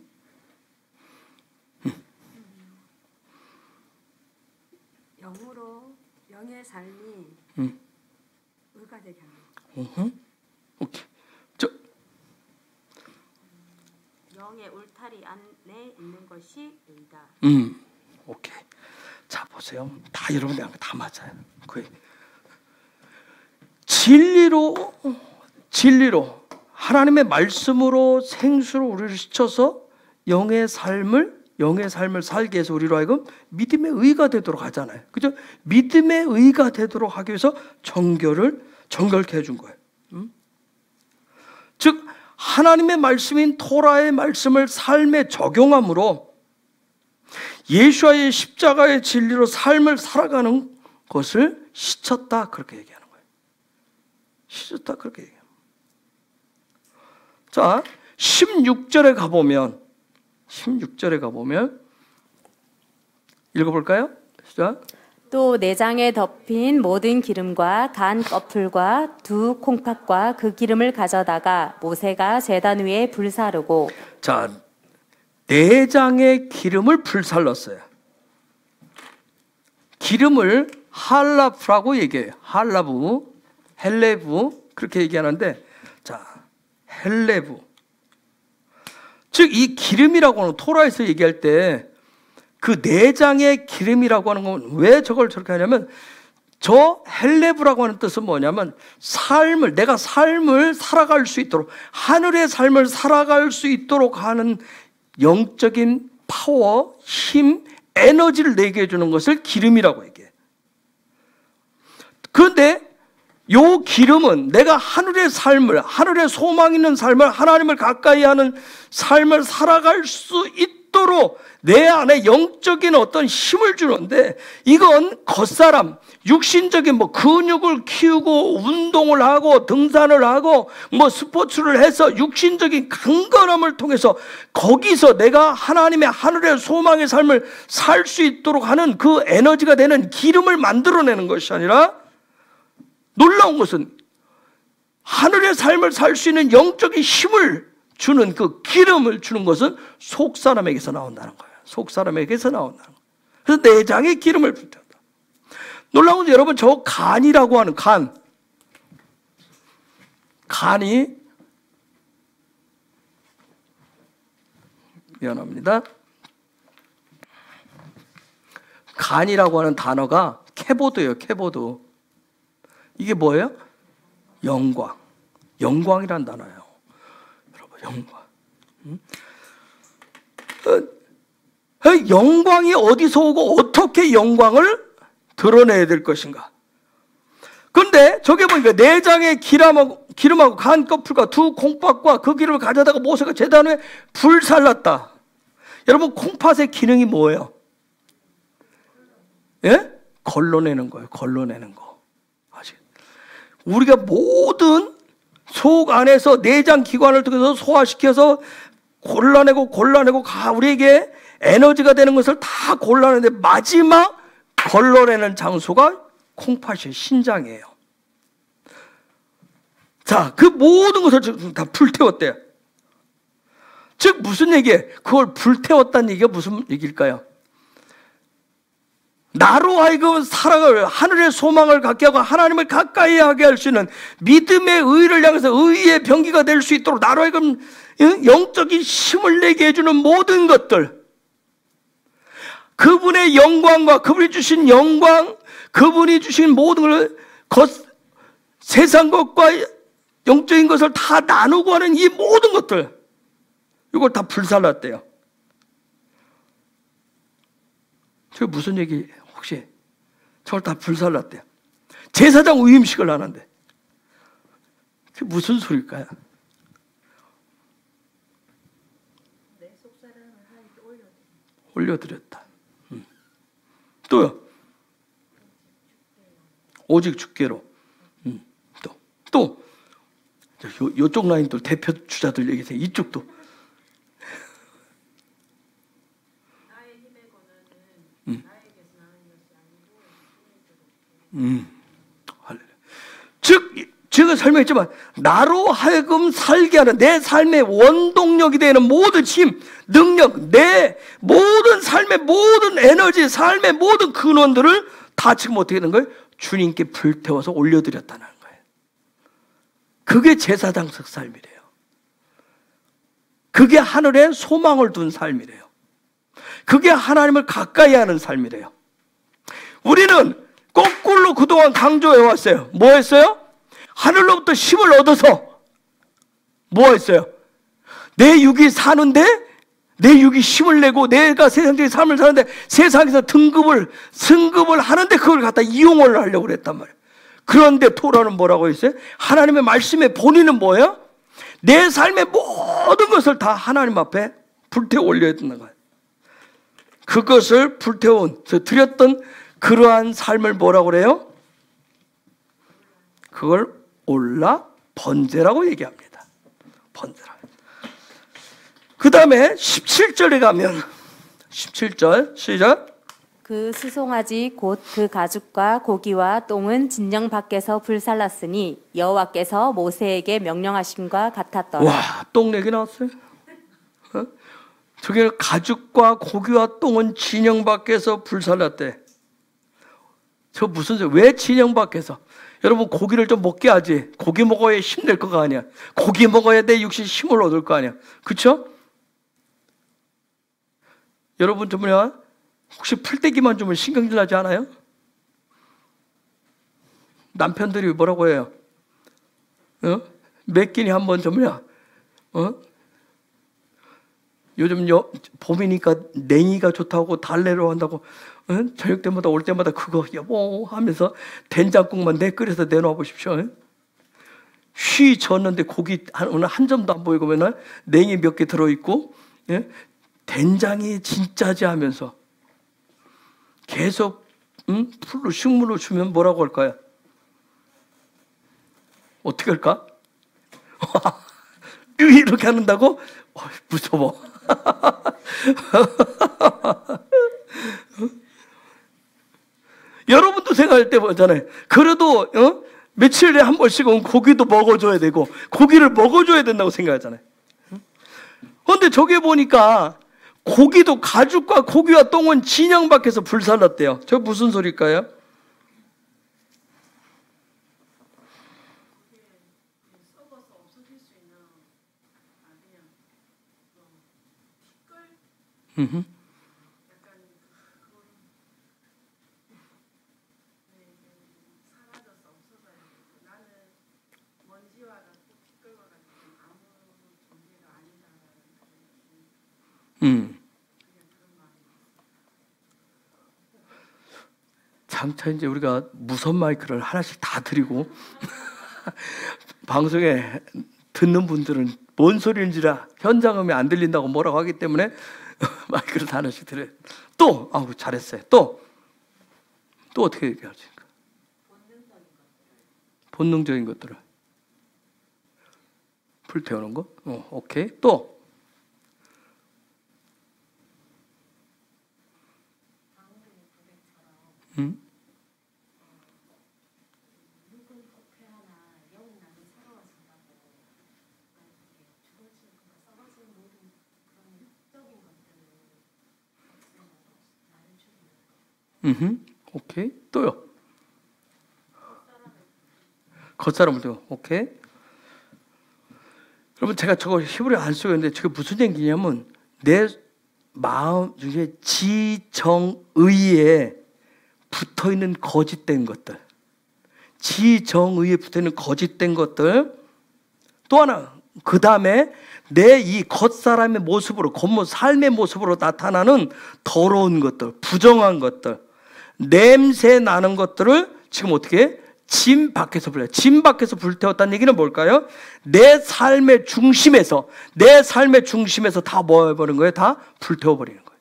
영으로 영의 삶이 의가 되게 하는 것.
오케이.
영의 울타리 안에 있는 것이 의다.
오케이. 자, 보세요. 다 여러분들 다 맞아요. 거의 진리로 하나님의 말씀으로 생수로 우리를 씻어서 영의 삶을 살게 해서 우리로 하여금 믿음의 의가 되도록 하잖아요. 그죠? 믿음의 의가 되도록 하기 위해서 정결케 해준 거예요. 즉 하나님의 말씀인 토라의 말씀을 삶에 적용함으로 예수와의 십자가의 진리로 삶을 살아가는 것을 씻었다, 그렇게 얘기하는 거예요. 씻었다, 그렇게 얘기합니다. 자, 16절에 가보면 읽어볼까요? 시작.
또 내장에 덮인 모든 기름과 간 꺼풀과 두 콩팥과 그 기름을 가져다가 모세가 제단 위에 불사르고. 자,
내장의 기름을 불살랐어요. 기름을 할라프라고 얘기해요. 헬레브 그렇게 얘기하는데, 자, 헬레브. 즉 이 기름이라고 하는 토라에서 얘기할 때 그 내장의 기름이라고 하는 건 왜 저걸 저렇게 하냐면, 저 헬레브라고 하는 뜻은 뭐냐면 내가 삶을 살아갈 수 있도록, 하늘의 삶을 살아갈 수 있도록 하는 영적인 파워, 힘, 에너지를 내게 해주는 것을 기름이라고 얘기해. 그런데 요 기름은 내가 하늘의 삶을, 하늘의 소망 있는 삶을, 하나님을 가까이 하는 삶을 살아갈 수 있도록 있도록 내 안에 영적인 어떤 힘을 주는데, 이건 겉사람, 육신적인 뭐 근육을 키우고 운동을 하고 등산을 하고 뭐 스포츠를 해서 육신적인 강건함을 통해서 거기서 내가 하나님의 하늘의 소망의 삶을 살 수 있도록 하는 그 에너지가 되는 기름을 만들어내는 것이 아니라, 놀라운 것은 하늘의 삶을 살 수 있는 영적인 힘을 주는 그 기름을 주는 것은 속 사람에게서 나온다는 거예요. 속 사람에게서 나온다는 거예요. 그래서 내장에 기름을 붓는다. 놀라운 것은 여러분, 저 간이라고 하는 간이 미안합니다. 간이라고 하는 단어가 캐보드예요. 캐보드. 이게 뭐예요? 영광. 영광이란 단어예요. 여러분, 영광. 영광이 어디서 오고 어떻게 영광을 드러내야 될 것인가? 그런데 저게 보니까 내장의 기름하고 간 껍질과 두 콩팥과 그 기름을 가져다가 모세가 제단 위에 불살랐다. 여러분, 콩팥의 기능이 뭐예요? 예? 걸러내는 거예요. 걸러내는 거. 우리가 모든 속 안에서 내장 기관을 통해서 소화시켜서 골라내고 우리에게 에너지가 되는 것을 다 골라내는데, 마지막 걸러내는 장소가 콩팥이에요. 신장이에요. 자, 그 모든 것을 다 불태웠대요. 즉 무슨 얘기예요? 그걸 불태웠다는 얘기가 무슨 얘기일까요? 나로 하여금 살아갈 하늘의 소망을 갖게 하고 하나님을 가까이 하게 할 수 있는 믿음의 의를 향해서 의의 병기가 될 수 있도록 나로 하여금 영적인 힘을 내게 해주는 모든 것들, 그분의 영광과 그분이 주신 영광, 그분이 주신 모든 걸 세상 것과 영적인 것을 다 나누고 하는 이 모든 것들, 이걸 다 불살랐대요. 저게 무슨 얘기 혹시? 저걸 다 불살랐대요. 제사장 위임식을 하는데 그게 무슨 소리일까요?
내 속사람을 하나님께
올려드렸다. 또요? 오직 주께로. 또 요쪽 라인도 대표 주자들 얘기해서 이쪽도.
나의 힘의 권한은 나에게서 나는 것이 아니고
즉 제가 설명했지만, 나로 하여금 살게 하는 내 삶의 원동력이 되는 모든 힘, 능력, 내 모든 삶의 모든 에너지, 삶의 모든 근원들을 다 지금 어떻게 된 거예요? 주님께 불태워서 올려드렸다는 거예요. 그게 제사장적 삶이래요. 그게 하늘에 소망을 둔 삶이래요. 그게 하나님을 가까이 하는 삶이래요. 우리는 거꾸로 그동안 강조해왔어요. 뭐 했어요? 하늘로부터 힘을 얻어서 뭐 했어요? 내 육이 사는데, 내 육이 힘을 내고 내가 세상적인 삶을 사는데 세상에서 승급을 하는데 그걸 갖다 이용을 하려고 그랬단 말이에요. 그런데 토라는 뭐라고 했어요? 하나님의 말씀의 본의는 뭐예요? 내 삶의 모든 것을 다 하나님 앞에 불태워 올려야 된다는 거예요. 그것을 드렸던 그러한 삶을 뭐라고 그래요? 그걸 올라 번제라고 얘기합니다. 번제라. 그 다음에 17절에 가면 17절 시작.
그 수송아지 곧 그 가죽과 고기와 똥은 진영 밖에서 불살랐으니 여호와께서 모세에게 명령하심과 같았더라.
와, 똥 얘기 나왔어요. 저게 가죽과 고기와 똥은 진영 밖에서 불살랐대. 저 무슨 소리? 왜 진영 밖에서? 여러분, 고기를 좀 먹게 하지. 고기 먹어야 힘낼 거가 아니야. 고기 먹어야 내 육신 힘을 얻을 거 아니야. 그렇죠? 여러분 좀 혹시 풀떼기만 주면 신경질 나지 않아요? 남편들이 뭐라고 해요? 몇 끼니 한번 요즘 봄이니까 냉이가 좋다고 달래로 한다고 저녁 때마다 올 때마다 그거 여보 하면서 된장국만 끓여서 내놔 보십시오. 휘 졌는데 고기 한 점도 안 보이고 맨날 냉이 몇 개 들어있고, 예? 된장이 진짜지 하면서 계속 풀로 식물로 주면 뭐라고 할까요? 어떻게 할까? 이렇게 한다고? 무서워. 여러분도 생각할 때 보잖아요. 그래도 며칠에 한 번씩은 고기도 먹어줘야 되고 고기를 먹어줘야 된다고 생각하잖아요. 그런데 저기 보니까 고기도 가죽과 고기와 똥은 진영 밖에서 불살랐대요. 저 무슨 소리일까요? 장차 이제 우리가 무선 마이크를 하나씩 다 드리고 방송에 듣는 분들은 뭔 소리인지라 현장음이 안 들린다고 뭐라고 하기 때문에 마이크를 다 하나씩 드려요. 또 잘했어요. 또 어떻게 얘기하지? 본능적인 것들을 불태우는 거? 오케이. 또 오케이. 또요. 겉사람을 또 오케이. 여러분 제가 저거 히브리어 안 쓰고 있는데 저게 무슨 얘기냐면 내 마음 중에 지정의에 붙어있는 거짓된 것들, 지정의에 붙어있는 거짓된 것들. 또 하나 그 다음에 내 이 겉사람의 모습으로 겉모 삶의 모습으로 나타나는 더러운 것들, 부정한 것들, 냄새 나는 것들을 지금 어떻게 해? 짐 밖에서 불려요. 짐 밖에서 불태웠다는 얘기는 뭘까요? 내 삶의 중심에서 다 뭐 해버린 거예요? 다 불태워버리는 거예요.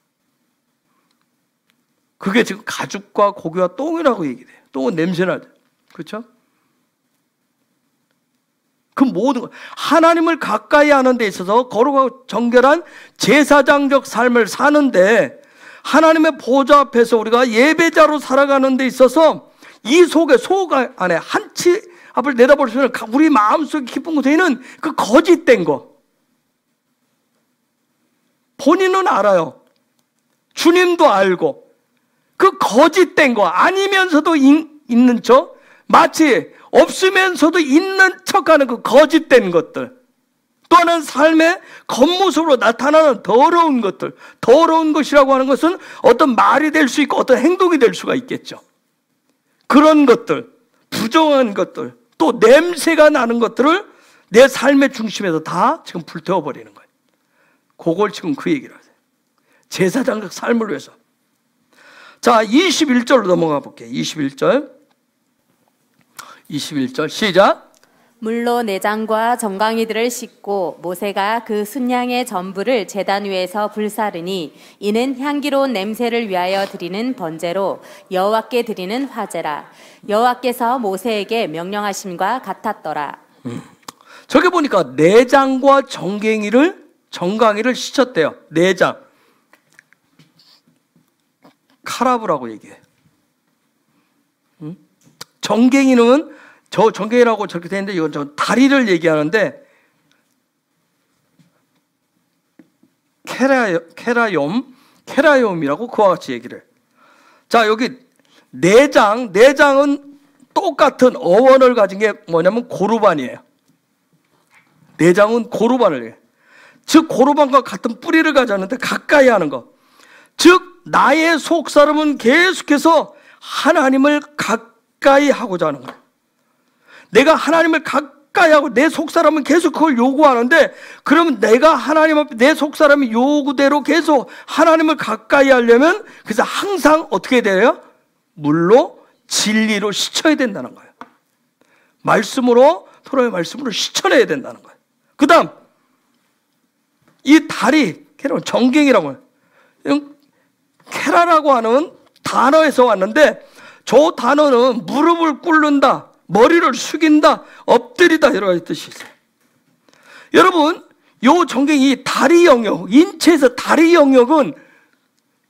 그게 지금 가죽과 고기와 똥이라고 얘기돼요. 똥은 냄새나죠. 그렇죠? 그 모든 것, 하나님을 가까이 하는 데 있어서 거룩하고 정결한 제사장적 삶을 사는데 하나님의 보좌 앞에서 우리가 예배자로 살아가는 데 있어서 이 속에 속 안에 한치 앞을 내다볼 수 있는 우리 마음속에 깊은 곳에 있는 그 거짓된 거, 본인은 알아요. 주님도 알고 그 거짓된 거 아니면서도 있는 척, 마치 없으면서도 있는 척하는 그 거짓된 것들, 또 하나는 삶의 겉모습으로 나타나는 더러운 것들. 더러운 것이라고 하는 것은 어떤 말이 될 수 있고 어떤 행동이 될 수가 있겠죠. 그런 것들, 부정한 것들, 또 냄새가 나는 것들을 내 삶의 중심에서 다 지금 불태워버리는 거예요. 그걸 지금 그 얘기를 하세요. 제사장적 삶을 위해서. 자, 21절로 넘어가 볼게요. 21절 시작.
물로 내장과 정강이들을 씻고 모세가 그 순양의 전부를 제단 위에서 불사르니 이는 향기로운 냄새를 위하여 드리는 번제로 여호와께 드리는 화제라. 여호와께서 모세에게 명령하심과 같았더라.
저기 보니까 내장과 정강이를 씻었대요. 내장, 카라브라고 얘기해요. 정갱이는 정갱이라고 저렇게 되는데 이건 저 다리를 얘기하는데 케라욤이라고 그와 같이 얘기를 해요. 자, 여기 내장은 똑같은 어원을 가진 게 뭐냐면 고르반이에요. 내장은 고르반을 해요. 즉 고르반과 같은 뿌리를 가졌는데 가까이 하는 거. 즉 나의 속사람은 계속해서 하나님을 가까이 하고자 하는 거예요. 내가 하나님을 가까이 하고 내 속사람은 계속 그걸 요구하는데, 그러면 내가 하나님 앞에 내 속사람의 요구대로 계속 하나님을 가까이 하려면 그래서 항상 어떻게 돼요? 물로 진리로 씻어야 된다는 거예요. 말씀으로, 토라의 말씀으로 씻어내야 된다는 거예요. 그 다음 이 다리 캐라는 정갱이라고 해요. 캐라라고 하는 단어에서 왔는데 저 단어는 무릎을 꿇는다, 머리를 숙인다, 엎드리다 여러 가지 뜻이 있어요. 여러분, 요 정갱이 다리 영역, 인체에서 다리 영역은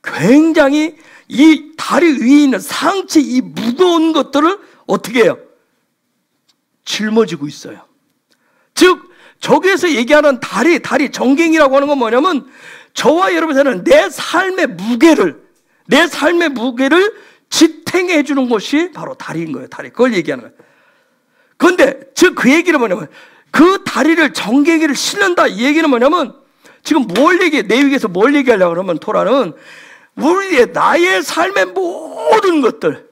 굉장히 이 다리 위에 있는 상체 이 무거운 것들을 어떻게 해요? 짊어지고 있어요. 즉 저기에서 얘기하는 다리 정갱이라고 하는 건 뭐냐면 저와 여러분들은 내 삶의 무게를 지탱해 주는 것이 바로 다리인 거예요. 다리. 그걸 얘기하는 거예요. 그런데 즉 그 얘기는 뭐냐면 그 다리를 정갱이를 싣는다 이 얘기는 뭐냐면 지금 내위에서 뭘 얘기하려고 그러면 토라는 나의 삶의 모든 것들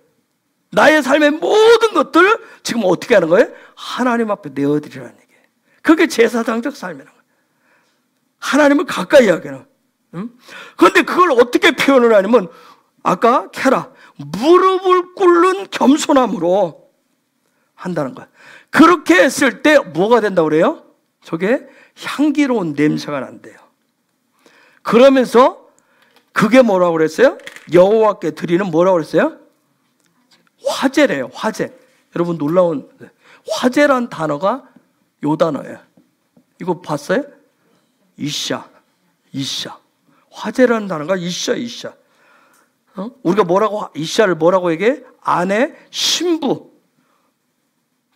지금 어떻게 하는 거예요? 하나님 앞에 내어드리라는 얘기예요. 그게 제사장적 삶이라는 거예요. 하나님을 가까이 하게는. 그런데 그걸 어떻게 표현을 하냐면 아까 캐라 무릎을 꿇는 겸손함으로 한다는 거예요. 그렇게 했을 때 뭐가 된다고 그래요? 저게 향기로운 냄새가 난대요. 그러면서 그게 뭐라고 그랬어요? 여호와께 드리는 뭐라고 그랬어요? 화제래요. 화제. 여러분 놀라운 화제란 단어가 요 단어예요. 이거 봤어요? 이샤. 화제라는 단어가 이샤. 우리가 이샤를 뭐라고 얘기해? 아내, 신부.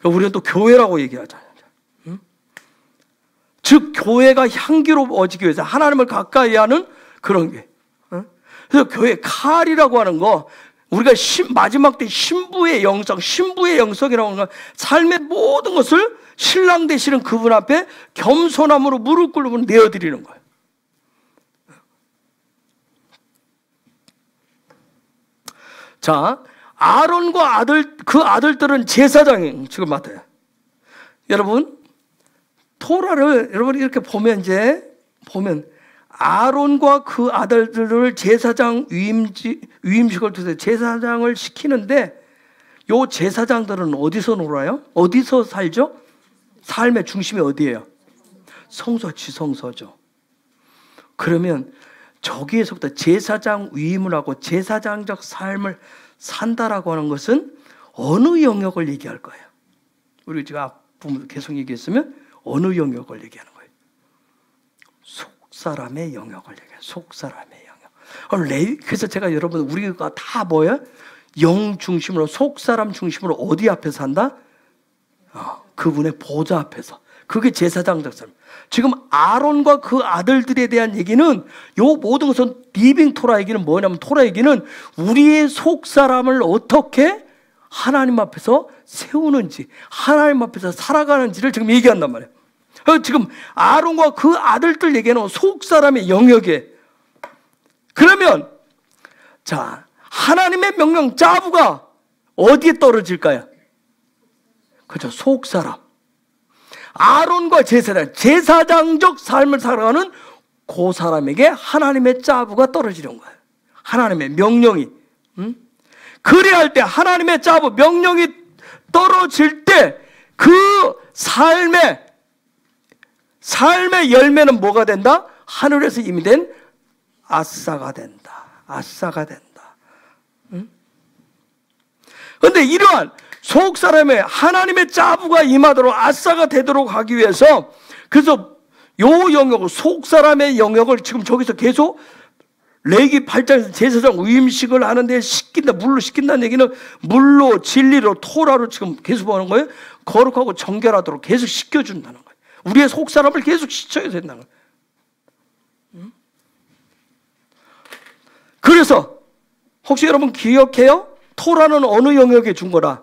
우리는 또 교회라고 얘기하잖아요. 즉 교회가 향기로워지기 위해서 하나님을 가까이 하는 그런 게. 그래서 교회 칼이라고 하는 거 우리가 마지막 때 신부의 영성이라고 하는 건 삶의 모든 것을 신랑 되시는 그분 앞에 겸손함으로 무릎 꿇고 내어드리는 거예요. 자, 아론과 그 아들들은 제사장이 지금 맡아요. 여러분, 토라를 여러분 이렇게 보면 아론과 그 아들들을 제사장 위임식을 두세 제사장을 시키는데 요 제사장들은 어디서 놀아요? 어디서 살죠? 삶의 중심이 어디예요? 지성소죠. 그러면 저기에서부터 제사장 위임을 하고 제사장적 삶을 산다라고 하는 것은 어느 영역을 얘기할 거예요? 우리 지금 앞부분 계속 얘기했으면 어느 영역을 얘기하는 거예요? 속사람의 영역을 얘기해요. 속사람의 영역. 그래서 제가 여러분 우리가 다 뭐예요? 영 중심으로 속사람 중심으로 어디 앞에 산다? 그분의 보좌 앞에서. 그게 제사장적 삶. 지금 아론과 그 아들들에 대한 얘기는 요 모든 것은 리빙 토라 얘기는 뭐냐면 토라 얘기는 우리의 속사람을 어떻게 하나님 앞에서 세우는지 하나님 앞에서 살아가는지를 지금 얘기한단 말이에요. 지금 아론과 그 아들들 얘기는 속사람의 영역에. 그러면 자 하나님의 명령 짜부가 어디에 떨어질까요? 그렇죠. 속사람. 아론과 제사장적 삶을 살아가는 그 사람에게 하나님의 짜부가 떨어지는 거예요. 하나님의 명령이. 그래야 할 때 하나님의 짜부, 명령이 떨어질 때 그 삶의 열매는 뭐가 된다? 하늘에서 이미 된 아싸가 된다. 그런데 이러한 속 사람의 하나님의 짜부가 임하도록 아싸가 되도록 하기 위해서 그래서 요 영역을 속 사람의 영역을 지금 저기서 계속 레위기 8장에서 제사장 위임식을 하는데 물로 씻긴다는 얘기는 물로 진리로 토라로 지금 계속 하는 거예요. 거룩하고 정결하도록 계속 씻겨준다는 거예요. 우리의 속 사람을 계속 씻어야 된다는 거예요. 그래서 혹시 여러분 기억해요? 토라는 어느 영역에 준 거라?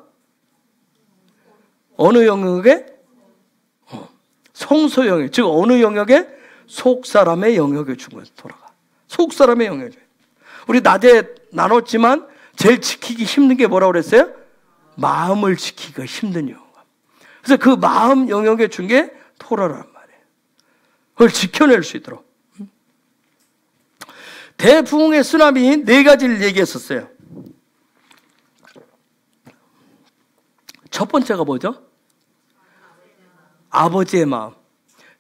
어느 영역에? 성소 영역. 즉 어느 영역에? 속 사람의 영역에 준 거예요. 토라가. 속 사람의 영역에. 우리 낮에 나눴지만 제일 지키기 힘든 게 뭐라고 그랬어요? 마음을 지키기가 힘든 영역. 그래서 그 마음 영역에 준 게 토라란 말이에요. 그걸 지켜낼 수 있도록. 대부흥의 쓰나미 4가지를 얘기했었어요. 첫 번째가 뭐죠? 아버지의 마음.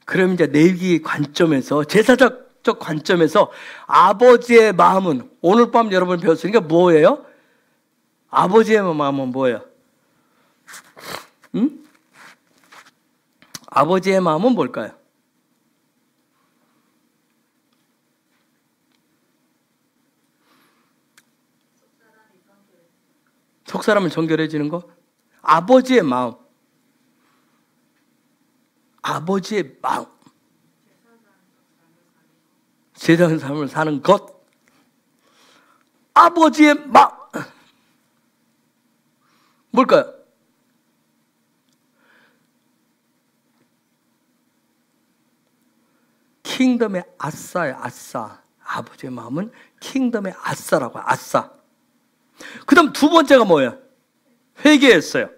그럼 이제 레위기 관점에서 제사적 신학적 관점에서 아버지의 마음은 오늘 밤 여러분 배웠으니까 뭐예요? 아버지의 마음은 뭐예요? 응? 아버지의 마음은 뭘까요? 속사람을 정결해지는 거? 아버지의 마음. 아버지의 마음. 제사장 삶을 사는 것. 아버지의 마음. 뭘까요? 킹덤의 아싸예요, 아싸. 아버지의 마음은 킹덤의 아싸라고 해요, 아싸. 그 다음 두 번째가 뭐예요? 회개했어요.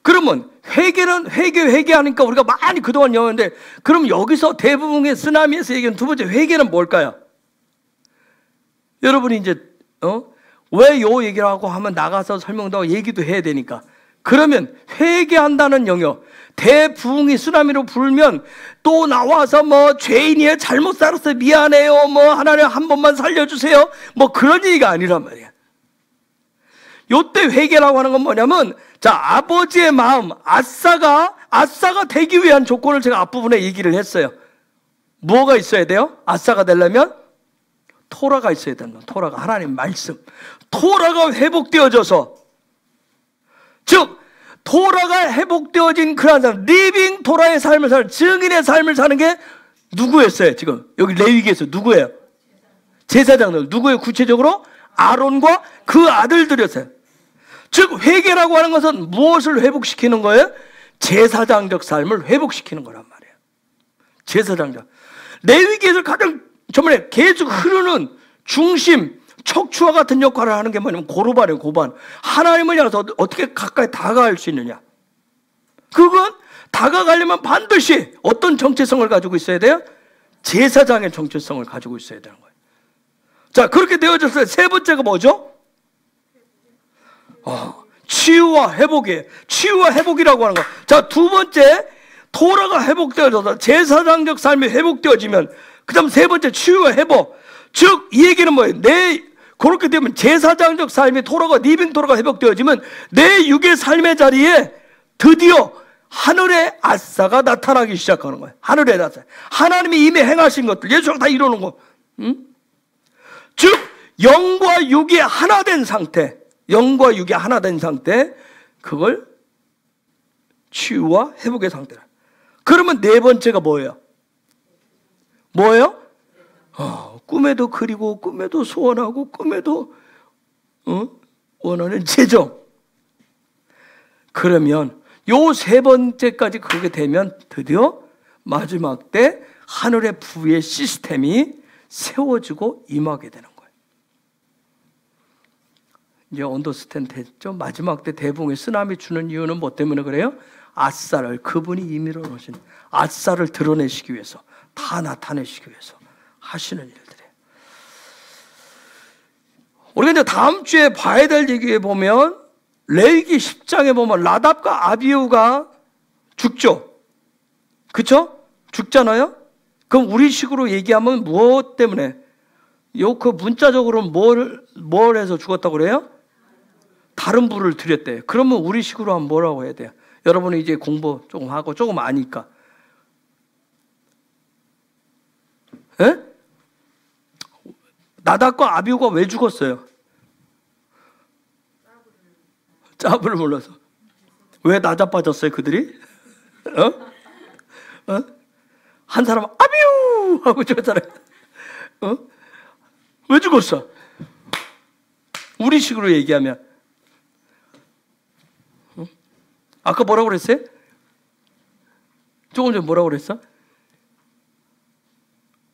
그러면 회개는 회개하니까 우리가 많이 그동안 영었는데, 그럼 여기서 대부분의 쓰나미에서 얘기하는 두 번째 회개는 뭘까요? 여러분이 이제 왜 요 얘기를 하고 하면 나가서 설명도 하고 얘기도 해야 되니까. 그러면 회개한다는 영역, 대부흥이 쓰나미로 불면 또 나와서 뭐 죄인이에요, 잘못 살았어요, 미안해요, 뭐 하나님 한 번만 살려주세요, 뭐 그런 얘기가 아니란 말이야. 요때 회개라고 하는 건 뭐냐면, 자, 아버지의 마음, 아싸가 되기 위한 조건을 제가 앞부분에 얘기를 했어요. 뭐가 있어야 돼요? 아싸가 되려면 토라가 있어야 되는 거예요. 토라가, 하나님 말씀. 토라가 회복되어져서, 즉 토라가 회복되어진 그런 사람, 리빙 토라의 삶을 사는, 증인의 삶을 사는 게 누구였어요? 지금 여기 레위기에서 누구예요? 제사장들. 누구예요? 구체적으로 아론과 그 아들들이었어요. 즉 회개라고 하는 것은 무엇을 회복시키는 거예요? 제사장적 삶을 회복시키는 거란 말이에요. 제사장적. 레위기에서 가장 저번에 계속 흐르는 중심, 척추와 같은 역할을 하는 게 뭐냐면 고르반이에요, 고반. 하나님을 향해서 어떻게 가까이 다가갈 수 있느냐. 그건 다가가려면 반드시 어떤 정체성을 가지고 있어야 돼요? 제사장의 정체성을 가지고 있어야 되는 거예요. 자, 그렇게 되어졌어요. 세 번째가 뭐죠? 치유와 회복이에요. 치유와 회복이라고 하는 거. 자, 두 번째, 토라가 회복되어져서 제사장적 삶이 회복되어지면, 그 다음 세 번째, 치유와 회복. 즉, 이 얘기는 뭐예요? 그렇게 되면 제사장적 삶이 토라가, 리빙 토라가 회복되어지면 내 육의 삶의 자리에 드디어 하늘의 아싸가 나타나기 시작하는 거예요. 하늘의 아싸. 하나님이 이미 행하신 것들, 예수가 다 이루는 거. 즉, 영과 육이 하나 된 상태, 영과 육이 하나 된 상태, 그걸 치유와 회복의 상태라. 그러면 네 번째가 뭐예요? 뭐예요? 꿈에도 그리고, 꿈에도 소원하고, 꿈에도 원하는 재정. 그러면 요 세 번째까지 그렇게 되면 드디어 마지막 때 하늘의 부의 시스템이 세워지고 임하게 되는 거예요. 이제 언더스탠드 했죠? 마지막 때 대붕의 쓰나미 주는 이유는 뭐 때문에 그래요? 아싸를, 그분이 임의로 놓으신 아싸를 드러내시기 위해서, 다 나타내시기 위해서 하시는 일들이에요. 우리가 이제 다음 주에 봐야 될 얘기에 보면, 레위기 10장에 보면 라답과 아비후가 죽죠. 그쵸? 죽잖아요? 그럼 우리식으로 얘기하면 무엇 때문에? 그 문자적으로는 뭘 해서 죽었다고 그래요? 다른 부를 드렸대요. 그러면 우리식으로 하면 뭐라고 해야 돼요? 여러분이 이제 공부 조금 하고 조금 아니까. 에? 나답과 아비후가 왜 죽었어요? 짭을 몰라서. 왜 나자빠졌어요, 그들이? 한 사람은 아비후! 하고 죽었잖아요. 왜 죽었어? 우리식으로 얘기하면. 아까 뭐라고 그랬어요? 조금 전에 뭐라고 그랬어?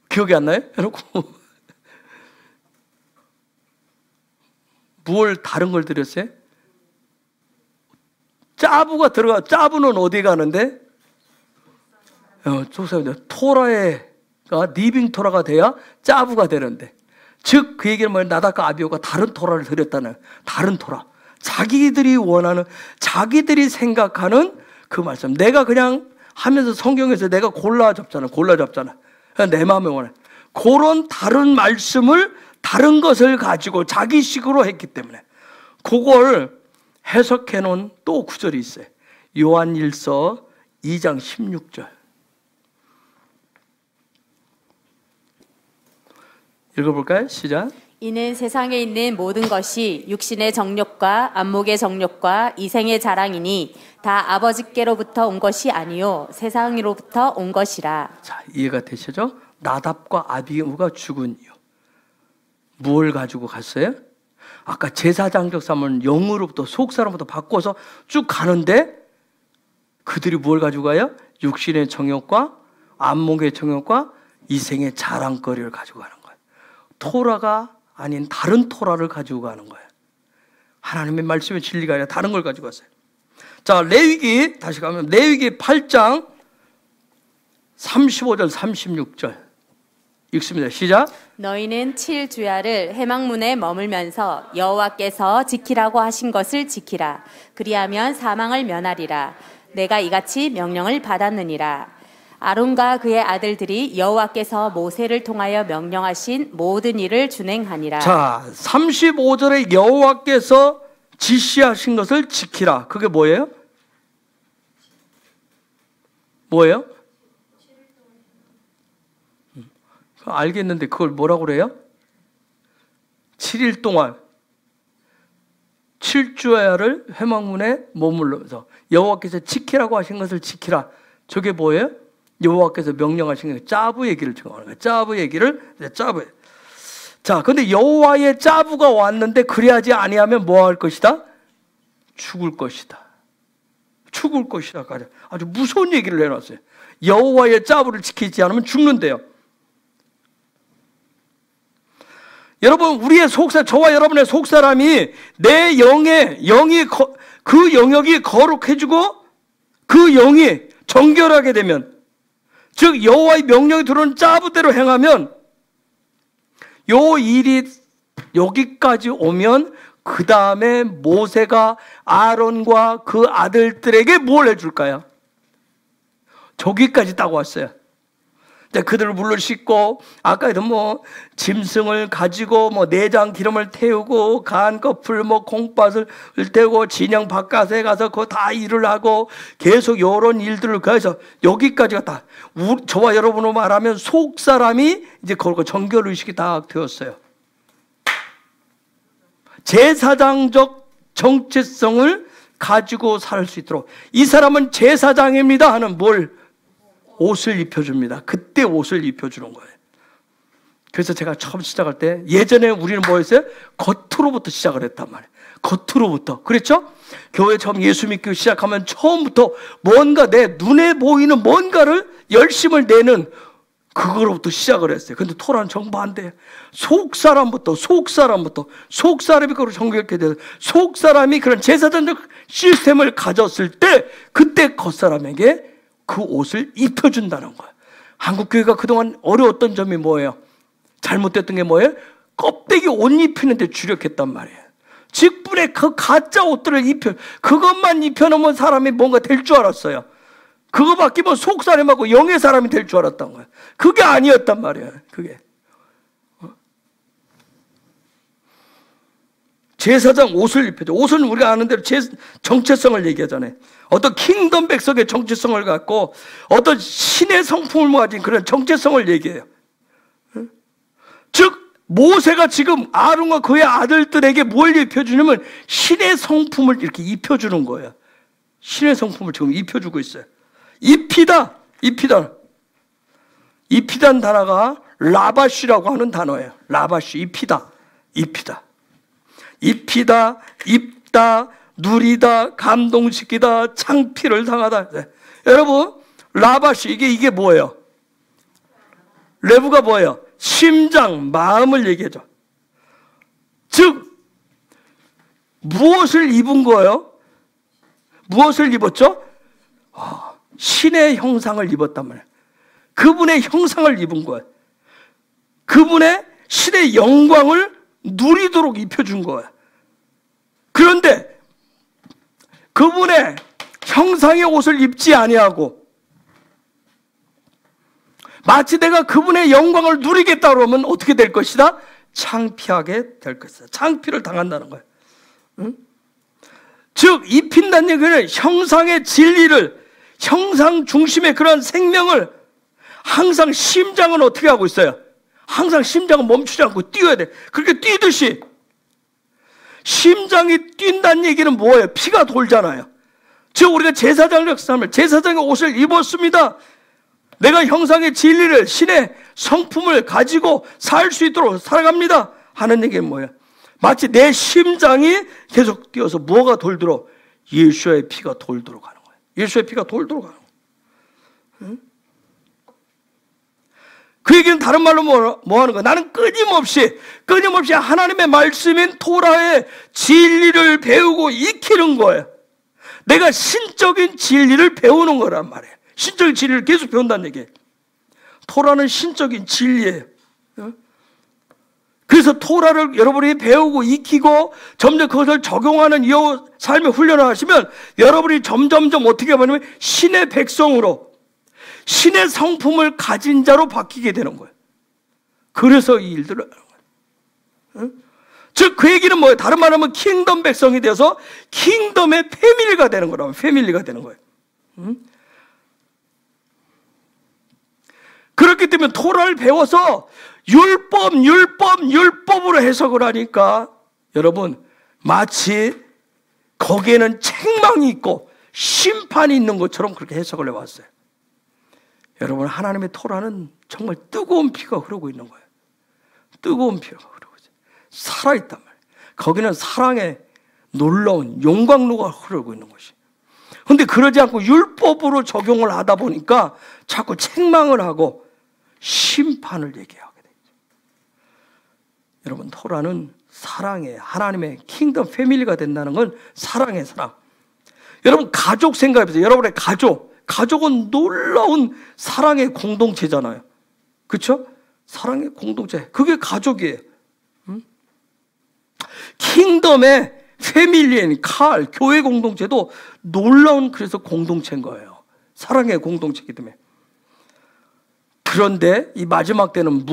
기억이 안 나요? 해놓고. 뭘 다른 걸 드렸어요? 짜부가 들어가. 짜부는 어디 가는데? 토라가 리빙 토라가 돼야 짜부가 되는데. 즉 그 얘기는 뭐예요? 나답과 아비후가 다른 토라를 드렸다는, 다른 토라. 자기들이 원하는, 자기들이 생각하는 그 말씀. 내가 그냥 하면서 성경에서 내가 골라 잡잖아. 내 마음에 원해. 그런 다른 말씀을 다른 것을 가지고 자기식으로 했기 때문에 그걸 해석해 놓은 또 구절이 있어요. 요한일서 2장 16절. 읽어볼까요? 시작.
이는 세상에 있는 모든 것이 육신의 정욕과 안목의 정욕과 이생의 자랑이니 다 아버지께로부터 온 것이 아니요 세상으로부터 온 것이라.
자, 이해가 되시죠? 나답과 아비후가 죽은 이유. 뭘 가지고 갔어요? 아까 제사장적 삶은 영으로부터 속사람부터 바꿔서 쭉 가는데 그들이 뭘 가지고 가요? 육신의 정욕과 안목의 정욕과 이생의 자랑거리를 가지고 가는 거예요. 토라가 아닌 다른 토라를 가지고 가는 거예요. 하나님의 말씀의 진리가 아니라 다른 걸 가지고 갔어요. 자, 레위기 다시 가면 레위기 8장 35절 36절 읽습니다. 시작.
너희는 7주야를 회막문에 머물면서 여호와께서 지키라고 하신 것을 지키라. 그리하면 사망을 면하리라. 내가 이같이 명령을 받았느니라. 아론과 그의 아들들이 여호와께서 모세를 통하여 명령하신 모든 일을 준행하니라.
자, 35절에 여호와께서 지시하신 것을 지키라. 그게 뭐예요? 뭐예요? 알겠는데 그걸 뭐라고 그래요? 7일 동안 7주야를 회막문에 머물러서 여호와께서 지키라고 하신 것을 지키라. 저게 뭐예요? 여호와께서 명령하신 게 짜부 얘기를 정하는 거예요. 짜부 얘기를 짜부. 자, 근데 여호와의 짜부가 왔는데 그래야지 아니하면 뭐 할 것이다? 죽을 것이다. 죽을 것이다까지 아주 무서운 얘기를 해놨어요. 여호와의 짜부를 지키지 않으면 죽는데요. 여러분, 우리의 저와 여러분의 속사람이 내 영이 그 영역이 거룩해지고 그 영이 정결하게 되면, 즉 여호와의 명령이 들어오는 짜부대로 행하면 요 일이 여기까지 오면 그 다음에 모세가 아론과 그 아들들에게 뭘 해줄까요? 저기까지 따고 왔어요. 그들을 물로 씻고, 아까도 짐승을 가지고 내장 기름을 태우고 간 거풀 콩팥을 떼고 진영 바깥에 가서 그거 다 일을 하고 계속 이런 일들을 해서 여기까지가 다 저와 여러분으로 말하면 속 사람이 이제 거기서 정결 의식이 다 되었어요. 제사장적 정체성을 가지고 살 수 있도록 이 사람은 제사장입니다 하는 옷을 입혀줍니다. 그때 옷을 입혀주는 거예요. 그래서 제가 처음 시작할 때 예전에 우리는 뭐였어요? 겉으로부터 시작을 했단 말이에요. 겉으로부터. 그랬죠? 교회 처음 예수 믿기 시작하면 처음부터 뭔가 내 눈에 보이는 뭔가를 열심을 내는 그거로부터 시작을 했어요. 근데 토라는 정반대예요. 속사람이 그걸 정결케 돼서 속사람이 그런 제사장적 시스템을 가졌을 때 그때 겉사람에게 그 옷을 입혀준다는 거예요. 한국교회가 그동안 어려웠던 점이 뭐예요? 잘못됐던 게 뭐예요? 껍데기 옷 입히는데 주력했단 말이에요. 직분에 그 가짜 옷들을 그것만 입혀놓으면 사람이 뭔가 될 줄 알았어요. 그거 바뀌면 속사람하고 영의 사람이 될 줄 알았던 거예요. 그게 아니었단 말이에요. 그게. 제사장 옷을 입혀줘. 옷은 우리가 아는 대로 정체성을 얘기하잖아요. 어떤 킹덤 백성의 정체성을 갖고 어떤 신의 성품을 가진 그런 정체성을 얘기해요. 즉 모세가 지금 아론과 그의 아들들에게 뭘 입혀주냐면 신의 성품을 이렇게 입혀주는 거예요. 신의 성품을 지금 입혀주고 있어요. 입히다는 단어가 라바시라고 하는 단어예요. 라바시, 입히다. 입다, 누리다, 감동시키다, 창피를 당하다. 네. 여러분, 라바시, 이게 뭐예요? 레브가 뭐예요? 심장, 마음을 얘기하죠. 즉, 무엇을 입은 거예요? 무엇을 입었죠? 신의 형상을 입었단 말이에요. 그분의 형상을 입은 거예요. 그분의 신의 영광을 누리도록 입혀준 거예요. 그런데 그분의 형상의 옷을 입지 아니하고 마치 내가 그분의 영광을 누리겠다 그러면 어떻게 될 것이다? 창피하게 될 것이다. 창피를 당한다는 거예요. 응? 즉 입힌다는 얘기는 형상의 진리를, 형상 중심의 그런 생명을 항상 심장은 어떻게 하고 있어요? 항상 심장은 멈추지 않고 뛰어야 돼. 그렇게 뛰듯이 심장이 뛴다는 얘기는 뭐예요? 피가 돌잖아요. 즉 우리가 제사장적 삶을, 제사장의 옷을 입었습니다. 내가 형상의 진리를, 신의 성품을 가지고 살 수 있도록 살아갑니다 하는 얘기는 뭐예요? 마치 내 심장이 계속 뛰어서 뭐가 돌도록? 예수의 피가 돌도록 하는 거예요. 예수의 피가 돌도록 하는 거예요. 응? 그 얘기는 다른 말로 뭐 하는 거야? 나는 끊임없이 하나님의 말씀인 토라의 진리를 배우고 익히는 거예요. 내가 신적인 진리를 배우는 거란 말이에요. 신적인 진리를 계속 배운다는 얘기예요. 토라는 신적인 진리예요. 그래서 토라를 여러분이 배우고 익히고 점점 그것을 적용하는 이 삶의 훈련을 하시면 여러분이 점점점 어떻게 하냐면 신의 백성으로, 신의 성품을 가진 자로 바뀌게 되는 거예요. 그래서 이 일들을 하는 거예요. 즉 그 얘기는 뭐예요? 다른 말로 하면 킹덤 백성이 되어서 킹덤의 패밀리가 되는 거라고. 패밀리가 되는 거예요. 그렇기 때문에 토라를 배워서 율법으로 해석을 하니까 여러분 마치 거기에는 책망이 있고 심판이 있는 것처럼 그렇게 해석을 해왔어요. 여러분 하나님의 토라는 정말 뜨거운 피가 흐르고 있는 거예요. 뜨거운 피가 흐르고 있어요. 살아있단 말이에요. 거기는 사랑의 놀라운 용광로가 흐르고 있는 것이. 그런데 그러지 않고 율법으로 적용을 하다 보니까 자꾸 책망을 하고 심판을 얘기하게 되죠. 여러분 토라는 사랑의 하나님의 킹덤 패밀리가 된다는 건 사랑의 사랑. 여러분 가족 생각해보세요. 여러분의 가족은 놀라운 사랑의 공동체잖아요. 그렇죠? 사랑의 공동체. 그게 가족이에요. 킹덤의 패밀리인 교회 공동체도 놀라운 그래서 공동체인 거예요. 사랑의 공동체이기 때문에. 그런데 이 마지막 때는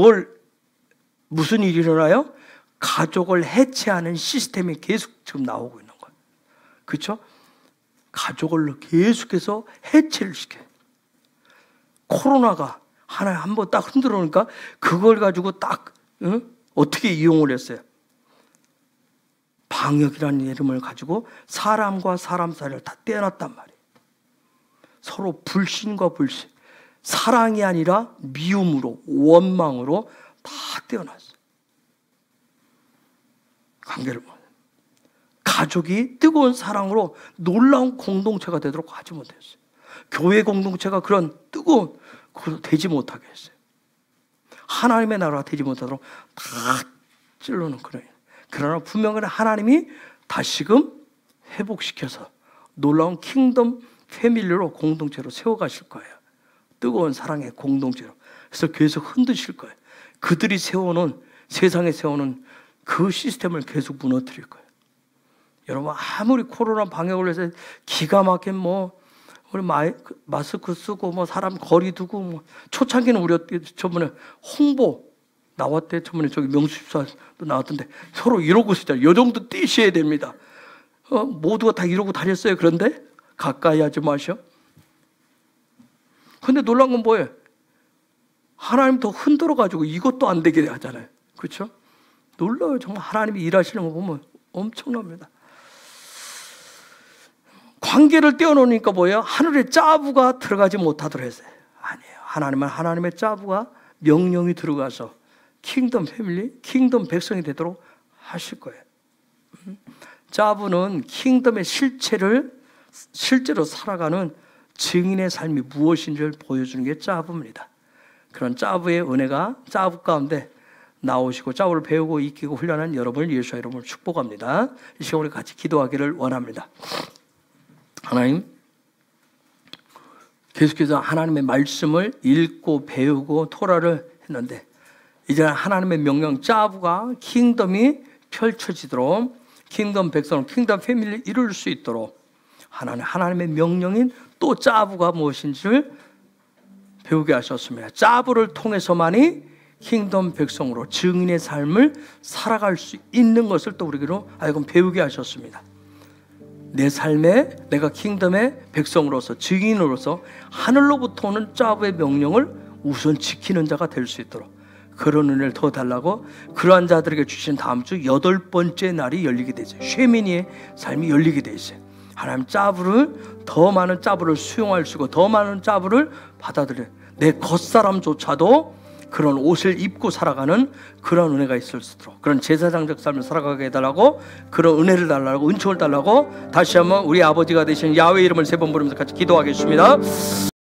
무슨 일이 일어나요? 가족을 해체하는 시스템이 계속 지금 나오고 있는 거예요. 그렇죠? 가족을 계속해서 해체를 시켜요. 코로나가 한번 딱 흔들어 놓으니까 그걸 가지고 딱 어떻게 이용을 했어요? 방역이라는 이름을 가지고 사람과 사람 사이를 다 떼어놨단 말이에요. 서로 불신과 불신, 사랑이 아니라 미움으로, 원망으로 다 떼어놨어요. 관계를 보면 가족이 뜨거운 사랑으로 놀라운 공동체가 되도록 하지 못했어요. 교회 공동체가 그런 뜨거운 그걸 되지 못하게 했어요. 하나님의 나라가 되지 못하도록 다 찔러놓은 그런. 그러나 분명히 하나님이 다시금 회복시켜서 놀라운 킹덤 패밀리로 공동체로 세워가실 거예요. 뜨거운 사랑의 공동체로. 그래서 계속 흔드실 거예요. 그들이 세워놓은, 세상에 세워놓은 그 시스템을 계속 무너뜨릴 거예요. 여러분 아무리 코로나 방역을 해서 기가 막힌 우리 마스크 쓰고 사람 거리 두고 초창기는 우리 저번에 홍보 나왔대. 저번에 저기 명수집사도 나왔던데 서로 이러고 있었잖아요. 이 정도 뛰셔야 됩니다. 모두가 다 이러고 다녔어요. 그런데 가까이 하지 마셔. 근데 놀란 건 뭐예요? 하나님 더 흔들어가지고 이것도 안 되게 하잖아요. 그렇죠? 놀라워요. 정말 하나님이 일하시는 거 보면 엄청납니다. 관계를 떼어놓으니까 뭐예요? 하늘의 짜부가 들어가지 못하도록 했어요. 아니에요. 하나님은 하나님의 짜부가 명령이 들어가서 킹덤 패밀리, 킹덤 백성이 되도록 하실 거예요. 짜부는 킹덤의 실제로 살아가는 증인의 삶이 무엇인지를 보여주는 게 짜부입니다. 그런 짜부의 은혜가 짜부 가운데 나오시고 짜부를 배우고 익히고 훈련한 여러분을 예수와 이름으로 축복합니다. 이 시간 우리 같이 기도하기를 원합니다. 하나님, 계속해서 하나님의 말씀을 읽고 배우고 토라를 했는데 이제 하나님의 명령 짜부가 킹덤이 펼쳐지도록 킹덤 백성, 킹덤 패밀리 이룰 수 있도록 하나님의 명령인 또 짜부가 무엇인지를 배우게 하셨습니다. 짜부를 통해서만이 킹덤 백성으로 증인의 삶을 살아갈 수 있는 것을 또 우리로 하여금 배우게 하셨습니다. 내 삶에 내가 킹덤의 백성으로서 증인으로서 하늘로부터 오는 짜부의 명령을 우선 지키는 자가 될 수 있도록 그런 은혜를 더 달라고 그러한 자들에게 주신 다음 주 8번째 날이 열리게 되죠. 쉐미니의 삶이 열리게 돼 있어요. 하나님 짜부를 더 많은 짜부를 수용할 수 있고 더 많은 짜부를 받아들여 내 겉사람조차도 그런 옷을 입고 살아가는 그런 은혜가 있을 수 있도록 그런 제사장적 삶을 살아가게 해달라고 그런 은혜를 달라고 은총을 달라고 다시 한번 우리 아버지가 되신 야훼 이름을 3번 부르면서 같이 기도하겠습니다.